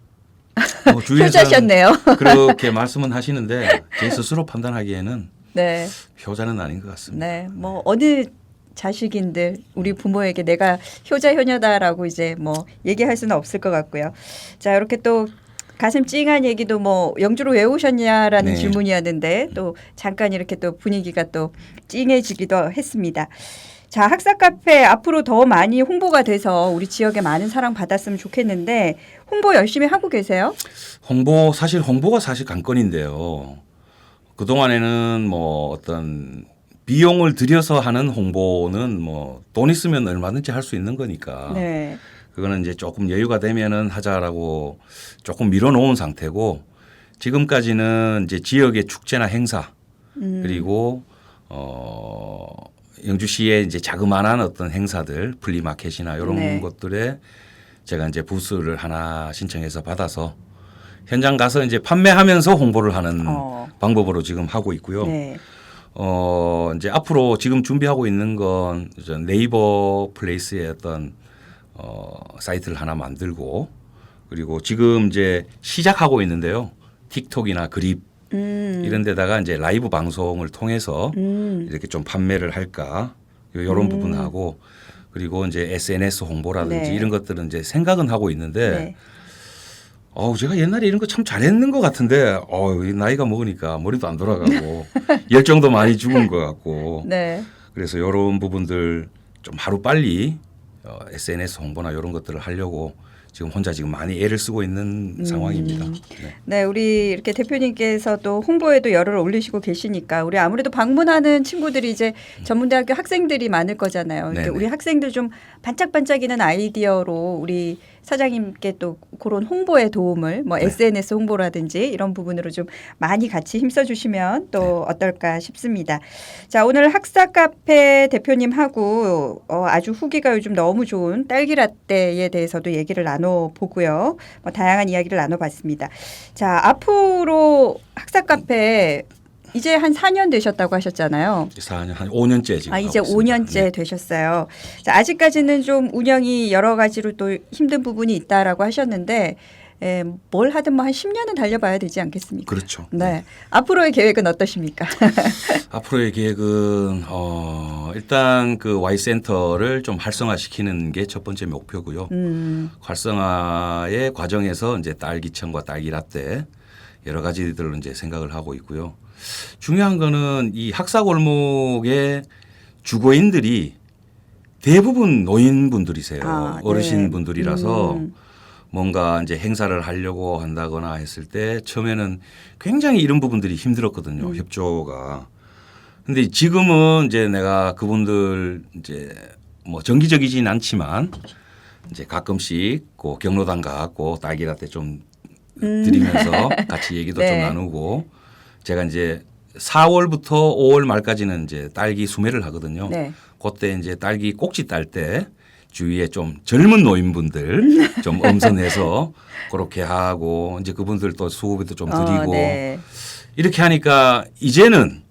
주위에서는 효자셨네요. 그렇게 말씀은 하시는데 제 스스로 판단하기에는 네, 효자는 아닌 것 같습니다. 네, 뭐 어느 자식인들 우리 부모에게 내가 효자 효녀다라고 이제 뭐 얘기할 수는 없을 것 같고요. 자, 이렇게 또 가슴 찡한 얘기도 뭐 영주로 왜 오셨냐라는 네. 질문이었는데 또 잠깐 이렇게 또 분위기가 또 찡해지기도 했습니다. 자, 학사 카페 앞으로 더 많이 홍보가 돼서 우리 지역에 많은 사랑 받았으면 좋겠는데 홍보 열심히 하고 계세요? 홍보가 사실 관건인데요. 그동안에는 뭐 어떤 비용을 들여서 하는 홍보는 뭐 돈 있으면 얼마든지 할 수 있는 거니까. 네. 그거는 이제 조금 여유가 되면은 하자라고 조금 밀어놓은 상태고 지금까지는 이제 지역의 축제나 행사 그리고 영주시의 이제 자그마한 어떤 행사들 플리마켓이나 이런 네. 것들에 제가 이제 부스를 하나 신청해서 받아서 현장 가서 이제 판매하면서 홍보를 하는 방법으로 지금 하고 있고요. 네. 이제 앞으로 지금 준비하고 있는 건 네이버 플레이스의 어떤 사이트를 하나 만들고 그리고 지금 이제 시작하고 있는데요. 틱톡이나 그립 이런 데다가 이제 라이브 방송을 통해서 이렇게 좀 판매를 할까 이런 부분하고 그리고 이제 SNS 홍보라든지 네. 이런 것들은 이제 생각은 하고 있는데 네. 제가 옛날에 이런 거 참 잘했는 것 같은데 나이가 먹으니까 머리도 안 돌아가고 열정도 많이 죽은 것 같고 네. 그래서 이런 부분들 좀 하루 빨리 SNS 홍보나 이런 것들을 하려고 지금 혼자 지금 많이 애를 쓰고 있는 상황입니다. 네. 네, 우리 이렇게 대표님께서도 홍보에도 열을 올리시고 계시니까 우리 아무래도 방문하는 친구들이 이제 전문대학교 학생들이 많을 거잖아요. 그러니까 네네. 우리 학생들 좀 반짝반짝이는 아이디어로 우리 사장님께 또 그런 홍보에 도움을 뭐 네. SNS 홍보라든지 이런 부분으로 좀 많이 같이 힘써주시면 또 네. 어떨까 싶습니다. 자, 오늘 학사 카페 대표님하고 아주 후기가 요즘 너무 좋은 딸기 라떼에 대해서도 얘기를 나눠보고요. 다양한 이야기를 나눠봤습니다. 자, 앞으로 학사 카페 이제 한 4년 되셨다고 하셨잖아요. 4년 한 5년째 지금 이제 하고 있습니다. 5년째 네. 되셨어요. 자, 아직까지는 좀 운영이 여러 가지로 또 힘든 부분이 있다라고 하셨는데 뭘 하든 뭐 한 10년은 달려봐야 되지 않겠습니까? 그렇죠. 네. 앞으로의 계획은 어떠십니까? 앞으로의 계획은 일단 그 Y센터를 좀 활성화시키는 게 첫 번째 목표고요. 활성화의 과정에서 이제 딸기청과 딸기라떼 여러 가지들을 이제 생각을 하고 있고요. 중요한 거는 이 학사골목의 주거인들이 대부분 노인분들이세요. 네. 어르신분들이라서 뭔가 이제 행사를 하려고 한다거나 했을 때 처음에는 굉장히 이런 부분들이 힘들었거든요. 협조가. 근데 지금은 이제 내가 그분들 이제 뭐 정기적이진 않지만 이제 가끔씩 그 경로당 가고 딸기라떼 좀 드리면서 같이 얘기도 네. 좀 나누고 제가 이제 4월부터 5월 말까지는 이제 딸기 수매를 하거든요. 네. 그때 이제 딸기 꼭지 딸 때 주위에 좀 젊은 노인분들 좀 엄선해서 그렇게 하고 이제 그분들 또 수고비도 좀 드리고 네. 이렇게 하니까 이제는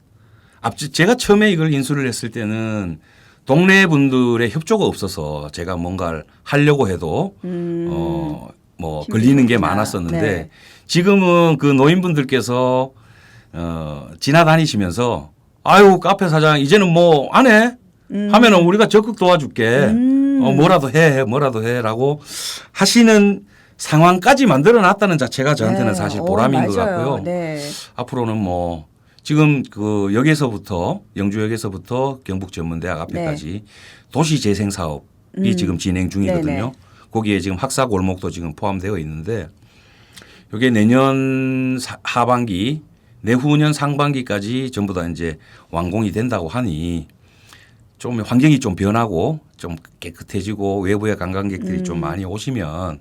제가 처음에 이걸 인수를 했을 때는 동네 분들의 협조가 없어서 제가 뭔가를 하려고 해도 뭐 걸리는 게 힘드셨구나. 많았었는데 네. 지금은 그 노인분들께서 지나다니시면서 아유 카페 사장 이제는 뭐 안 해? 하면은 우리가 적극 도와줄게. 뭐라도 해라고 하시는 상황까지 만들어 놨다는 자체가 저한테는 네. 사실 보람인 것 맞아요. 같고요. 네. 앞으로는 뭐 지금 그 역에서부터 영주역에서부터 경북전문대학 앞에까지 도시재생 사업이 지금 진행 중이거든요. 네네. 거기에 지금 학사 골목도 지금 포함되어 있는데 이게 내년 하반기 내후년 상반기까지 전부 다 이제 완공이 된다고 하니 좀 환경이 좀 변하고 좀 깨끗해지고 외부의 관광객들이 좀 많이 오시면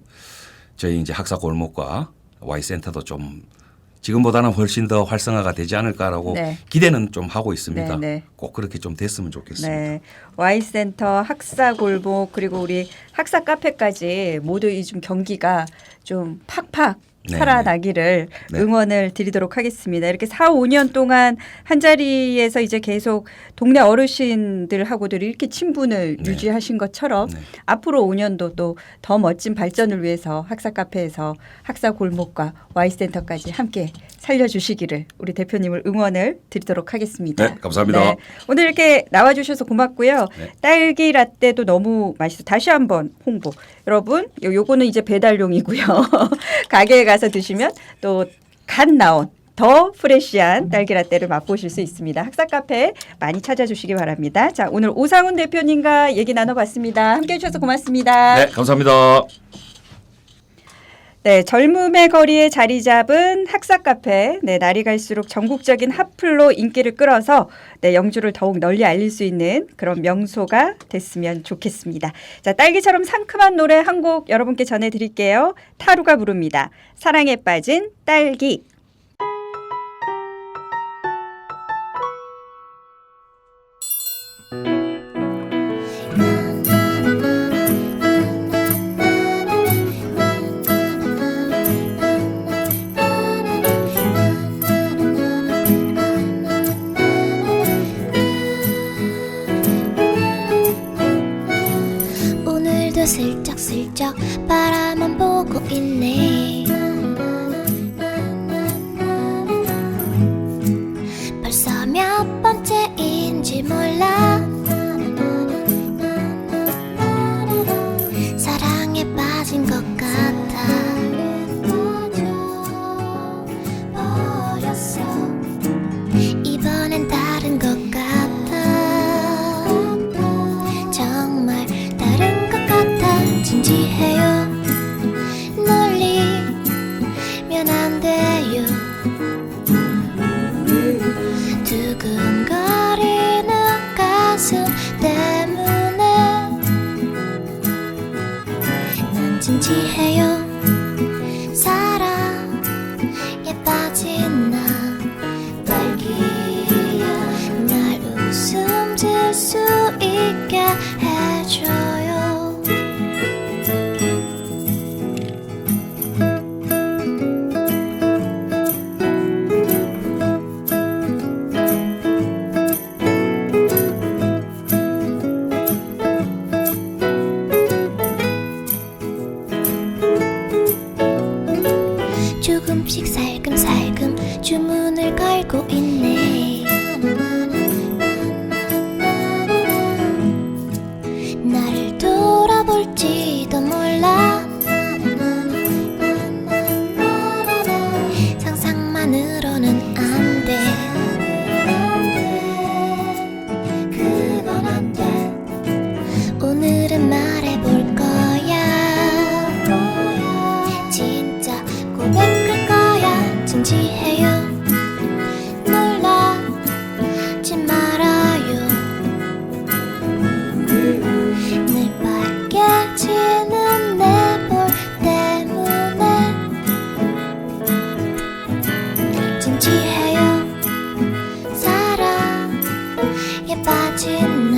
저희 이제 학사 골목과 Y센터도 좀 지금보다는 훨씬 더 활성화가 되지 않을까라고 네. 기대는 좀 하고 있습니다. 네, 네. 꼭 그렇게 좀 됐으면 좋겠습니다. 네. Y센터, 학사골목 그리고 우리 학사 카페까지 모두 이 좀 경기가 좀 팍팍 네, 살아나기를 네. 응원을 드리도록 하겠습니다. 이렇게 4, 5년 동안 한 자리에서 이제 계속 동네 어르신들하고도 이렇게 친분을 네. 유지하신 것처럼 네. 앞으로 5년도 또 더 멋진 발전을 위해서 학사 카페에서 학사 골목과 Y센터까지 함께 살려주시기를 우리 대표님을 응원을 드리도록 하겠습니다. 네, 감사합니다. 오늘 이렇게 나와주셔서 고맙고요. 네. 딸기 라떼도 너무 맛있어. 다시 한번 홍보. 여러분, 요거는 이제 배달용이고요. 가게에 가서 드시면 또 갓 나온 더 프레시한 딸기 라떼를 맛보실 수 있습니다. 학사 카페 많이 찾아주시기 바랍니다. 자, 오늘 오상훈 대표님과 얘기 나눠봤습니다. 함께해 주셔서 고맙습니다. 네, 감사합니다. 네, 젊음의 거리에 자리 잡은 학사 카페. 네, 날이 갈수록 전국적인 핫플로 인기를 끌어서 영주를 더욱 널리 알릴 수 있는 그런 명소가 됐으면 좋겠습니다. 자, 딸기처럼 상큼한 노래 한 곡 여러분께 전해드릴게요. 타루가 부릅니다. 사랑에 빠진 딸기. 오늘도 슬쩍슬쩍 바라만 보고 있네. 진지해요. 놀리면 안 돼요. 두근거리는 가슴 때문에 난 진지해요. 사랑에 빠진 나 딸기야 날 웃음 질 수 있게 해줘요. 조금씩 살금살금 주문을 걸고 있네. 나를 돌아볼지도 몰라. 상상만으로는 안 돼. 그건 안 돼. 오늘은 말해볼 거야. 진짜 고백할 거야. 진지해요. 놀라지 말아요. 늘 빨개지는 내 볼 때문에 진지해요. 사랑에 빠진 나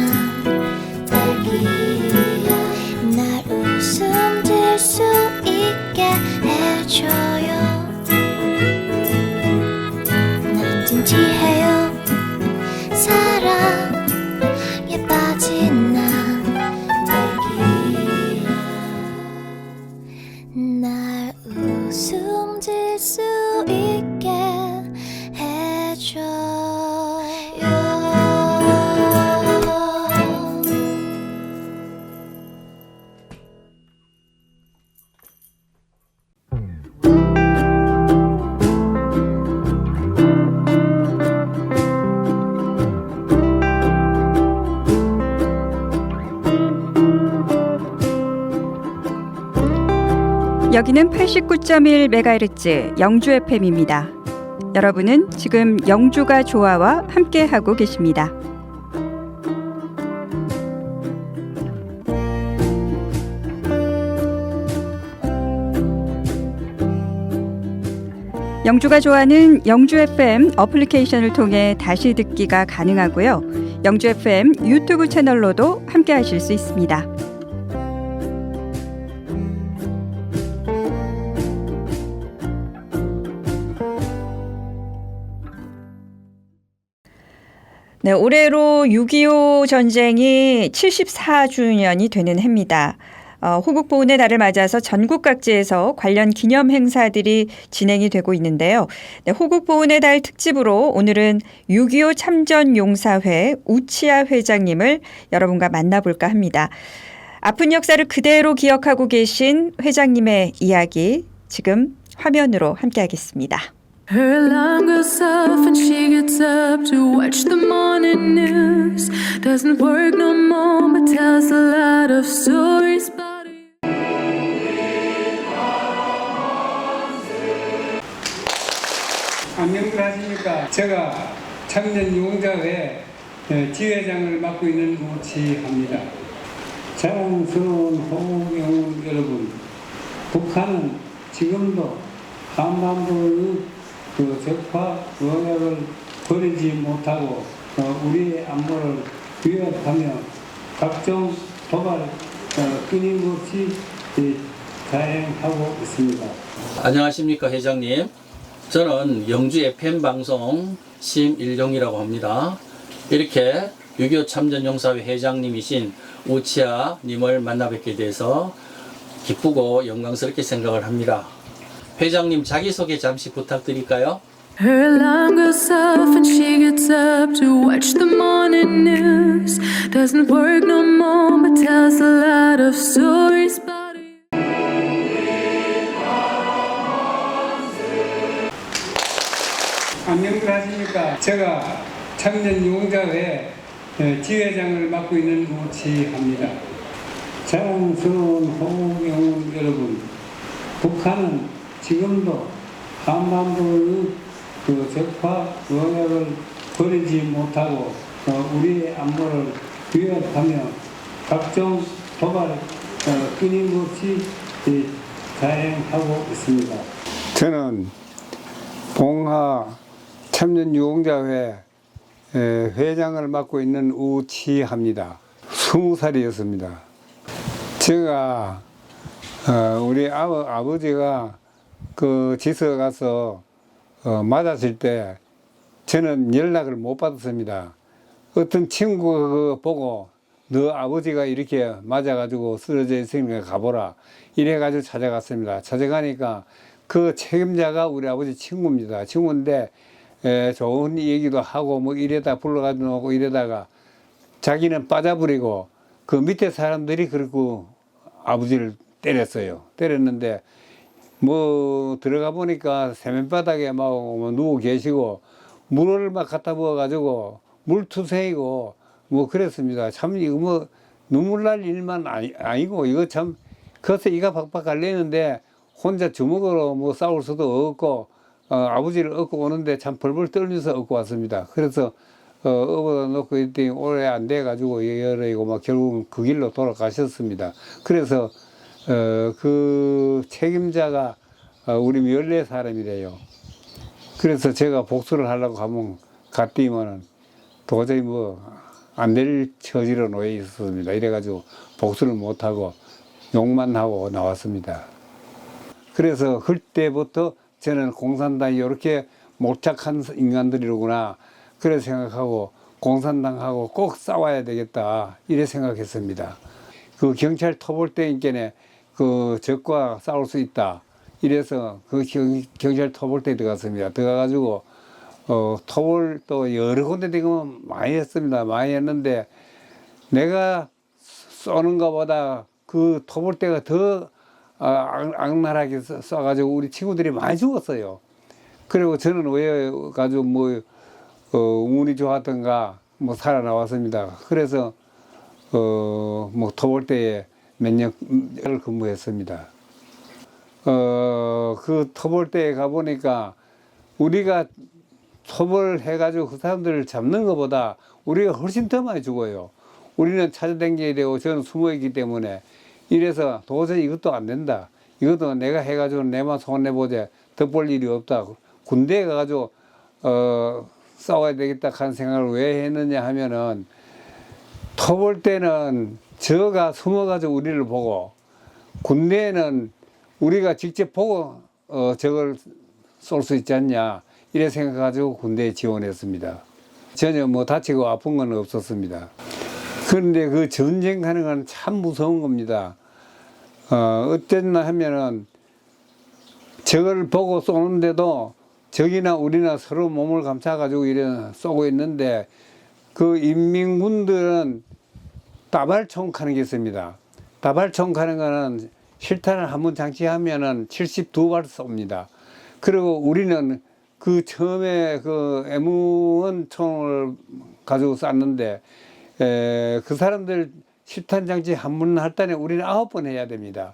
딸기야 날 웃음 질 수 있게 해줘요. 난 진지해요. 사랑에 빠진 나 딸기야 날 웃음 질 수 있게 해줘요. 여기는 89.1MHz 영주 FM입니다. 여러분은 지금 영주가 좋아와 함께하고 계십니다. 영주가 좋아는 영주 FM 어플리케이션을 통해 다시 듣기가 가능하고요. 영주 FM 유튜브 채널로도 함께하실 수 있습니다. 네, 올해로 6.25 전쟁이 74주년이 되는 해입니다. 호국보훈의 달을 맞아서 전국 각지에서 관련 기념 행사들이 진행이 되고 있는데요. 네, 호국보훈의 달 특집으로 오늘은 6.25 참전용사회 우치아 회장님을 여러분과 만나볼까 합니다. 아픈 역사를 그대로 기억하고 계신 회장님의 이야기 지금 화면으로 함께하겠습니다. Her alarm goes off and she gets up to watch the morning news. Doesn't work no more but tells a lot of stories about it. 안녕들 하십니까? 제가 청년용사회 지회장을 맡고 있는 우치합니다. 자랑스러운 호국영웅 여러분, 북한은 지금도 한반도의 그 적화 영역을 버리지 못하고 우리의 안보를 위협하며 각종 도발 끊임없이 자행하고 있습니다. 안녕하십니까 회장님. 저는 영주 FM 방송 심일용이라고 합니다. 이렇게 6.25 참전용사회 회장님이신 우치아 님을 만나 뵙게 돼서 기쁘고 영광스럽게 생각을 합니다. 회장님 자기소개 잠시 부탁드릴까요? Her alarm goes off and she gets up to watch the morning news. Doesn't work no more but tells a lot of stories about it. 안녕들 하십니까? 제가 청년용사회 지회장을 맡고 있는 우치합니다. 자랑스러운 호국영웅 여러분, 북한은 지금도 한반도의 그 적화 영역을 버리지 못하고 우리의 안보를 위협하며 각종 도발 끊임없이 자행하고 있습니다. 저는 봉하 참전유공자회 회장을 맡고 있는 우치합니다. 20살이었습니다. 제가 우리 아버지가 그 지서 가서 맞았을 때 저는 연락을 못 받았습니다. 어떤 친구가 그거 보고 너 아버지가 이렇게 맞아가지고 쓰러져 있으니까 가보라 이래가지고 찾아갔습니다. 찾아가니까 그 책임자가 우리 아버지 친구입니다. 친구인데 좋은 얘기도 하고 뭐 이래다 불러가지고 이래다가 자기는 빠져버리고 그 밑에 사람들이 그리고 아버지를 때렸어요. 때렸는데 뭐 들어가 보니까 세면바닥에 막 누워 계시고 물을 막 갖다 부어가지고 물투성이고 뭐 그랬습니다. 참 이거 뭐 눈물 날 일만 아니고 이거 참 그래서 이가 박박 갈리는데 혼자 주먹으로 뭐 싸울 수도 없고 아버지를 얻고 오는데 참 벌벌 떨면서 얻고 왔습니다. 그래서 업어다 놓고 있더니 오래 안 돼가지고 열이고 막 결국은 그 길로 돌아가셨습니다. 그래서 그 책임자가 우리 멸례 사람이래요. 그래서 제가 복수를 하려고 가면 갔더니만은 도저히 뭐 안 될 처지로 놓여 있었습니다. 이래가지고 복수를 못하고 욕만 하고 나왔습니다. 그래서 그때부터 저는 공산당이 이렇게 몰착한 인간들이로구나 그래 생각하고 공산당하고 꼭 싸워야 되겠다 이래 생각했습니다. 그 경찰 토벌 때인께네 그 적과 싸울 수 있다 이래서 그 경찰 토벌 때 들어갔습니다. 들어가가지고 토벌 또 여러 군데 지금 많이 했습니다. 많이 했는데 내가 쏘는 것보다 그 토벌 때가 더 악랄하게 쏴가지고 우리 친구들이 많이 죽었어요. 그리고 저는 왜 가지고 뭐 운이 좋았던가 뭐 살아나왔습니다. 그래서 뭐 토벌 때에 몇 년을 근무했습니다. 그 토벌 때에 가보니까 우리가 토벌해가지고 그 사람들을 잡는 것보다 우리가 훨씬 더 많이 죽어요. 우리는 찾아다녀야 되고 저는 숨어있기 때문에 이래서 도저히 이것도 안 된다. 이것도 내가 해가지고 내만 손해보자. 더 볼 일이 없다. 군대에 가가지고 싸워야 되겠다 하는 생각을 왜 했느냐 하면은 토벌 때는 저가 숨어가지고 우리를 보고 군대에는 우리가 직접 보고 저걸 쏠 수 있지 않냐 이래 생각해가지고 군대에 지원했습니다. 전혀 뭐 다치고 아픈 건 없었습니다. 그런데 그 전쟁하는 건 참 무서운 겁니다. 어땠나 하면은 적을 보고 쏘는데도 적이나 우리나 서로 몸을 감싸가지고 이래 쏘고 있는데 그 인민군들은 따발총 하는 게 있습니다. 따발총 하는 거는 실탄을 한번 장치하면은 72발 쏩니다. 그리고 우리는 그 처음에 그 M1 총을 가지고 쐈는데 그 사람들 실탄 장치 한 번 할 때는 우리는 9번 해야 됩니다.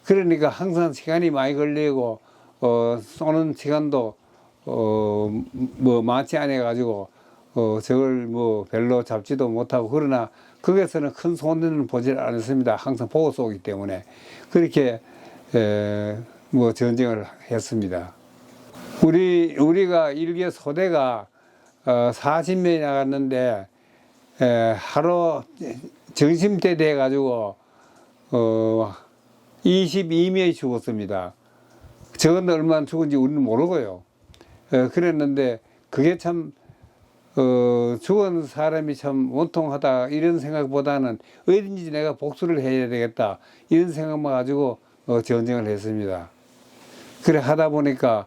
그러니까 항상 시간이 많이 걸리고 쏘는 시간도 뭐 많지 않아 가지고 저걸 뭐 별로 잡지도 못하고 그러나 거기에서는 큰 손해는 보질 않았습니다. 항상 보고 쏘기 때문에 그렇게 뭐 전쟁을 했습니다. 우리가 일개 소대가 40명이 나갔는데 하루 점심때 돼 가지고 22명이 죽었습니다. 저건 얼마나 죽은지 우리는 모르고요. 그랬는데 그게 참 죽은 사람이 참 원통하다 이런 생각보다는 어딘지 내가 복수를 해야 되겠다 이런 생각만 가지고 전쟁을 했습니다. 그래 하다 보니까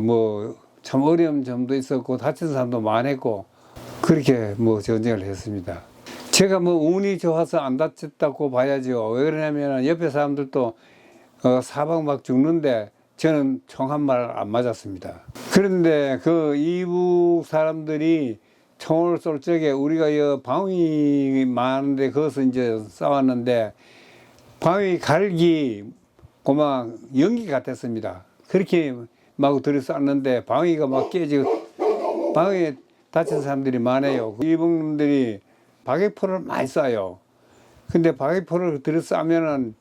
뭐 참 어려운 점도 있었고 다친 사람도 많았고 그렇게 뭐 전쟁을 했습니다. 제가 뭐 운이 좋아서 안 다쳤다고 봐야죠. 왜 그러냐면 옆에 사람들도 사방 막 죽는데 저는 총 한 발 안 맞았습니다. 그런데 그 이북 사람들이 총을 쏠 적에 우리가 이 방위 많은데 거기서 이제 싸웠는데 방위 갈기 고막 연기 같았습니다. 그렇게 막 들이쐈는데 방위가 막 깨지고 방위에 다친 사람들이 많아요. 일본놈들이 박격포를 많이 쏴요. 근데 박격포를 들이싸면은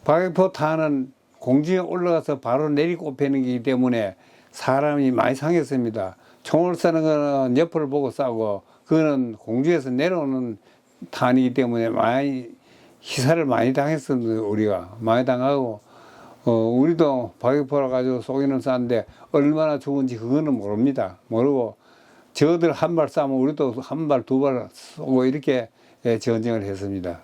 박격포 타는 공중에 올라가서 바로 내리고 패는 거기 때문에 사람이 많이 상했습니다. 총을 쏘는 거는 옆을 보고 쏴고 그거는 공중에서 내려오는 탄이기 때문에 많이 희사를 많이 당했습니다. 우리가 많이 당하고 우리도 박격포를 가지고 쏘기는 쐈는데 얼마나 좋은지 그거는 모릅니다. 모르고 저들 한 발 쏘면 우리도 한 발, 두 발 쏘고 이렇게 전쟁을 했습니다.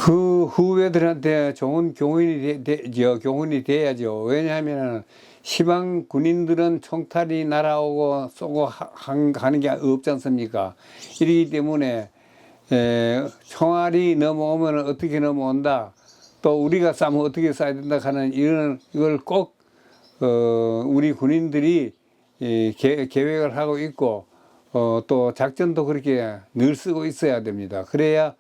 그 후배들한테 좋은 교훈이 돼야죠. 왜냐하면 시방 군인들은 총탈이 날아오고 쏘고 하는 게 없지 않습니까? 이러기 때문에 총알이 넘어오면 어떻게 넘어온다. 또 우리가 쏴면 어떻게 쏴야 된다 하는 이걸 꼭 우리 군인들이 계획을 하고 있고 또 작전도 그렇게 늘 쓰고 있어야 됩니다. 그래야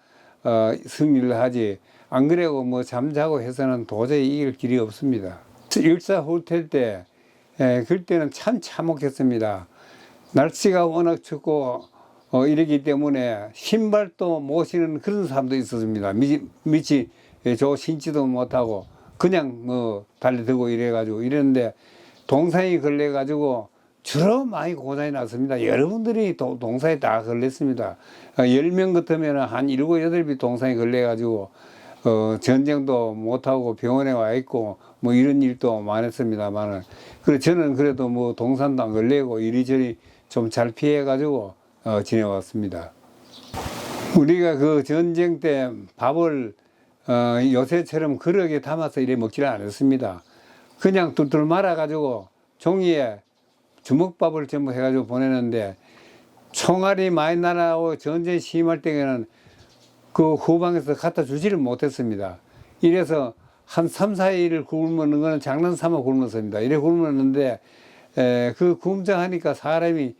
승리를 하지. 안 그래고 뭐 잠자고 해서는 도저히 이길 길이 없습니다. 일사후퇴 때 그때는 참 참혹했습니다. 날씨가 워낙 춥고 이러기 때문에 신발도 못 신는 그런 사람도 있었습니다. 밑이 신지도 못하고 그냥 뭐 달려들고 이래가지고 이랬는데 동상이 걸려가지고 주로 많이 고장이 났습니다. 여러분들이 동상에 다 걸렸습니다. 10명 같으면 한 7, 8비 동상에 걸려가지고 전쟁도 못하고 병원에 와 있고 뭐 이런 일도 많았습니다만은 그래 저는 그래도 뭐 동산도 안 걸리고 이리저리 좀 잘 피해가지고 지내왔습니다. 우리가 그 전쟁 때 밥을 요새처럼 그릇에 담아서 이래 먹지를 않았습니다. 그냥 뚫뚫 말아가지고 종이에 주먹밥을 전부 해가지고 보내는데 총알이 많이 날아오고 전쟁이 심할 때에는 그 후방에서 갖다 주지를 못했습니다. 이래서 한 3, 4일을 굶는 거는 장난삼아 굶었습니다. 이래 굶었는데 그 굶장하니까 사람이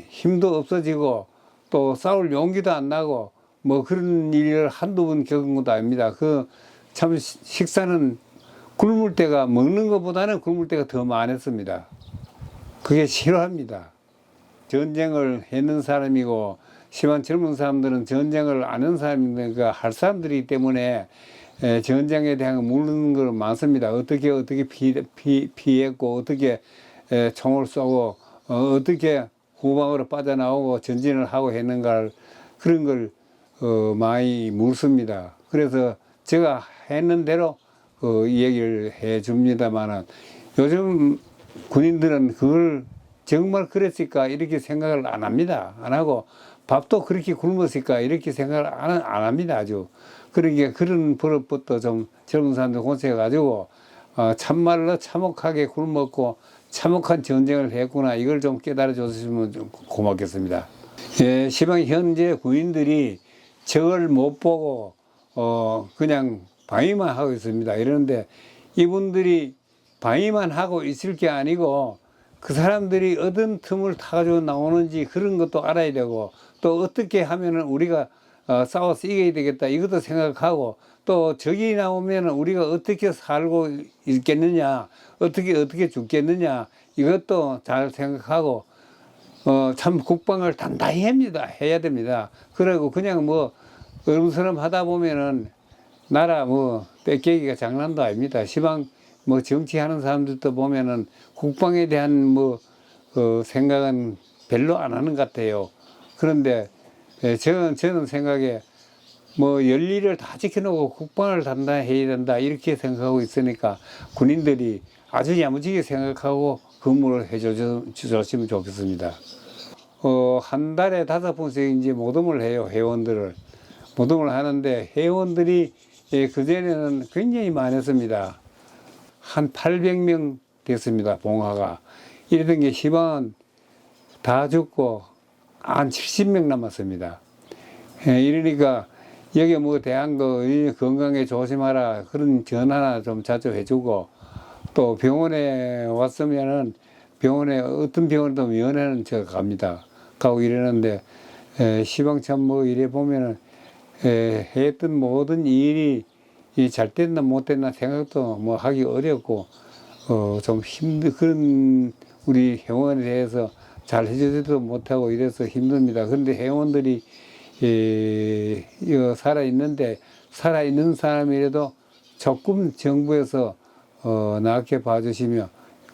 힘도 없어지고 또 싸울 용기도 안 나고 뭐 그런 일을 한두 번 겪은 것도 아닙니다. 그 참 식사는 굶을 때가 먹는 것보다는 굶을 때가 더 많았습니다. 그게 싫어합니다. 전쟁을 했는 사람이고 심한 젊은 사람들은 전쟁을 아는 사람이니까 할 사람들이기 때문에 전쟁에 대한 모르는 걸 많습니다. 어떻게 피했고 어떻게 총을 쏘고 어떻게 후방으로 빠져나오고 전진을 하고 했는가 그런 걸 많이 묻습니다. 그래서 제가 했는 대로 얘기를 해 줍니다만은 요즘 군인들은 그걸 정말 그랬을까 이렇게 생각을 안 합니다. 안 하고 밥도 그렇게 굶었을까 이렇게 생각을 안 합니다. 아주 그러니까 그런 버릇부터 좀 젊은 사람들 고쳐가지고 참말로 참혹하게 굶었고 참혹한 전쟁을 했구나 이걸 좀 깨달아 줬으면 좀 고맙겠습니다. 시방 현재 군인들이 적을 못 보고 그냥 방위만 하고 있습니다. 이러는데 이분들이 방위만 하고 있을 게 아니고 그 사람들이 어떤 틈을 타가지고 나오는지 그런 것도 알아야 되고 또 어떻게 하면은 우리가 싸워서 이겨야 되겠다 이것도 생각하고 또 적이 나오면 우리가 어떻게 살고 있겠느냐 어떻게 죽겠느냐 이것도 잘 생각하고 참 국방을 단단히 해야 됩니다. 그리고 그냥 뭐 어른스름 하다 보면은 나라 뭐 뺏기기가 장난도 아닙니다. 시방 뭐 정치하는 사람들도 보면은 국방에 대한 뭐 생각은 별로 안 하는 것 같아요. 그런데 저는 생각에 뭐 열리를 다 지켜놓고 국방을 단단히 해야 된다 이렇게 생각하고 있으니까 군인들이 아주 야무지게 생각하고 근무를 해주셨으면 좋겠습니다. 한 달에 5번씩 이제 모금을 해요. 회원들을 모금을 하는데 회원들이 그전에는 굉장히 많았습니다. 한 800명 됐습니다. 봉화가. 이랬던 게 시방은 다 죽고 한 70명 남았습니다. 이러니까 여기 뭐 대한거 건강에 조심하라 그런 전화나 좀 자주 해주고 또 병원에 왔으면은 병원에 어떤 병원에도 면회는 제가 갑니다. 가고 이러는데 시방참 뭐 이래 보면은 했던 모든 일이 잘 됐나 못 됐나 생각도 뭐 하기 어렵고 좀 힘든 그런 우리 회원에 대해서 잘 해주지도 못하고 이래서 힘듭니다. 그런데 회원들이 살아있는 사람이라도 조금 정부에서 나게 봐주시면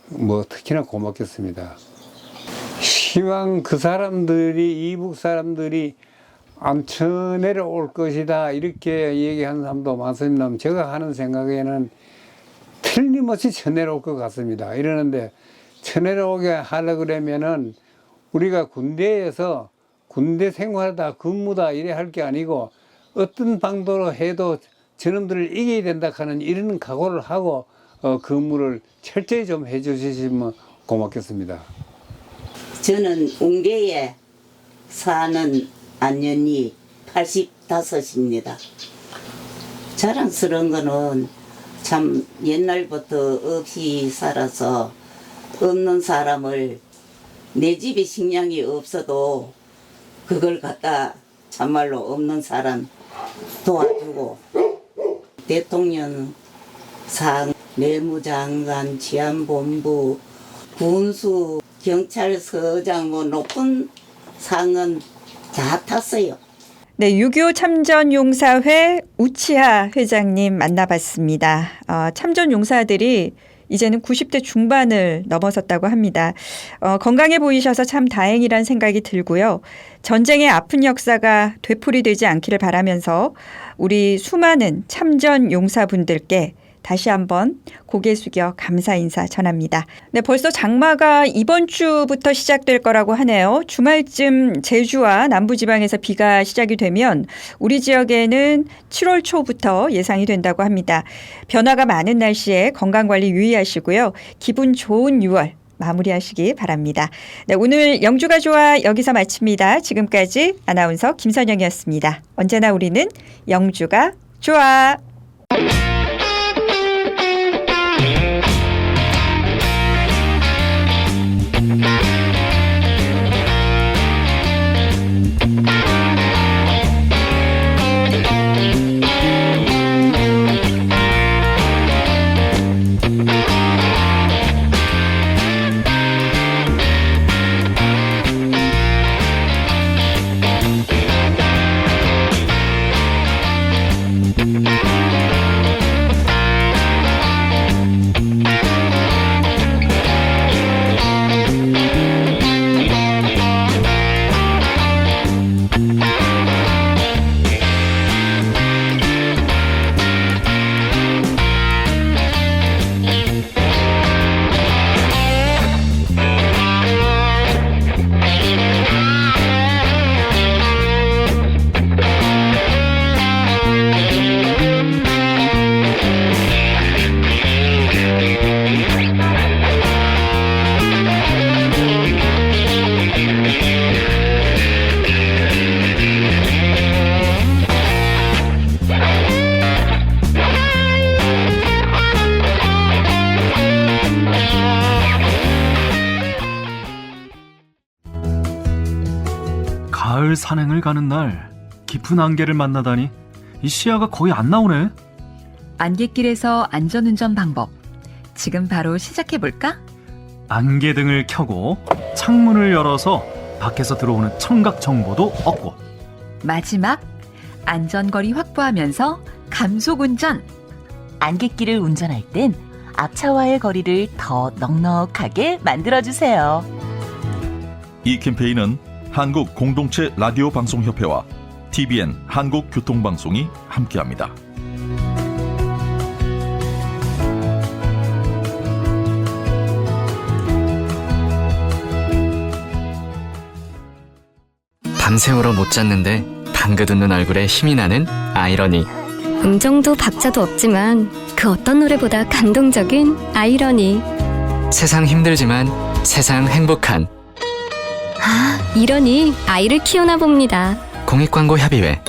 뭐 특히나 고맙겠습니다. 시황 그 사람들이 이북 사람들이 안 쳐내려올 것이다 이렇게 얘기하는 사람도 많습니다. 제가 하는 생각에는 틀림없이 쳐내려올 것 같습니다. 이러는데 쳐내려오게 하려 그러면은 우리가 군대에서 군대 생활하다 근무다 이래 할 게 아니고 어떤 방도로 해도 저놈들을 이겨야 된다 하는 이런 각오를 하고 근무를 철저히 좀 해주시면 고맙겠습니다. 저는 웅계에 사는 안년이 85입니다. 자랑스러운 거는 참 옛날부터 없이 살아서 없는 사람을 내 집에 식량이 없어도 그걸 갖다 참말로 없는 사람 도와주고 대통령 상, 내무장관, 치안본부, 군수, 경찰서장 뭐 높은 상은 다 탔어요. 네, 6.25 참전용사회 우치하 회장님 만나봤습니다. 참전용사들이 이제는 90대 중반을 넘어섰다고 합니다. 건강해 보이셔서 참 다행이란 생각이 들고요. 전쟁의 아픈 역사가 되풀이되지 않기를 바라면서 우리 수많은 참전용사분들께 다시 한번 고개 숙여 감사 인사 전합니다. 네, 벌써 장마가 이번 주부터 시작될 거라고 하네요. 주말쯤 제주와 남부지방에서 비가 시작이 되면 우리 지역에는 7월 초부터 예상이 된다고 합니다. 변화가 많은 날씨에 건강관리 유의하시고요. 기분 좋은 6월 마무리하시기 바랍니다. 네, 오늘 영주가 좋아 여기서 마칩니다. 지금까지 아나운서 김선영이었습니다. 언제나 우리는 영주가 좋아. 가을 산행을 가는 날 깊은 안개를 만나다니 이 시야가 거의 안 나오네. 안갯길에서 안전운전 방법. 지금 바로 시작해볼까? 안개등을 켜고 창문을 열어서 밖에서 들어오는 청각 정보도 얻고. 마지막, 안전거리 확보하면서 감속운전. 안갯길을 운전할 땐 앞차와의 거리를 더 넉넉하게 만들어주세요. 이 캠페인은 한국 공동체 라디오 방송협회와 TBN 한국교통방송이 함께합니다. 밤새우러 못 잤는데 방긋 웃는 얼굴에 힘이 나는 아이러니. 음정도 박자도 없지만 그 어떤 노래보다 감동적인 아이러니. 세상 힘들지만 세상 행복한. 아, 이러니 아이를 키우나 봅니다. 공익광고 협의회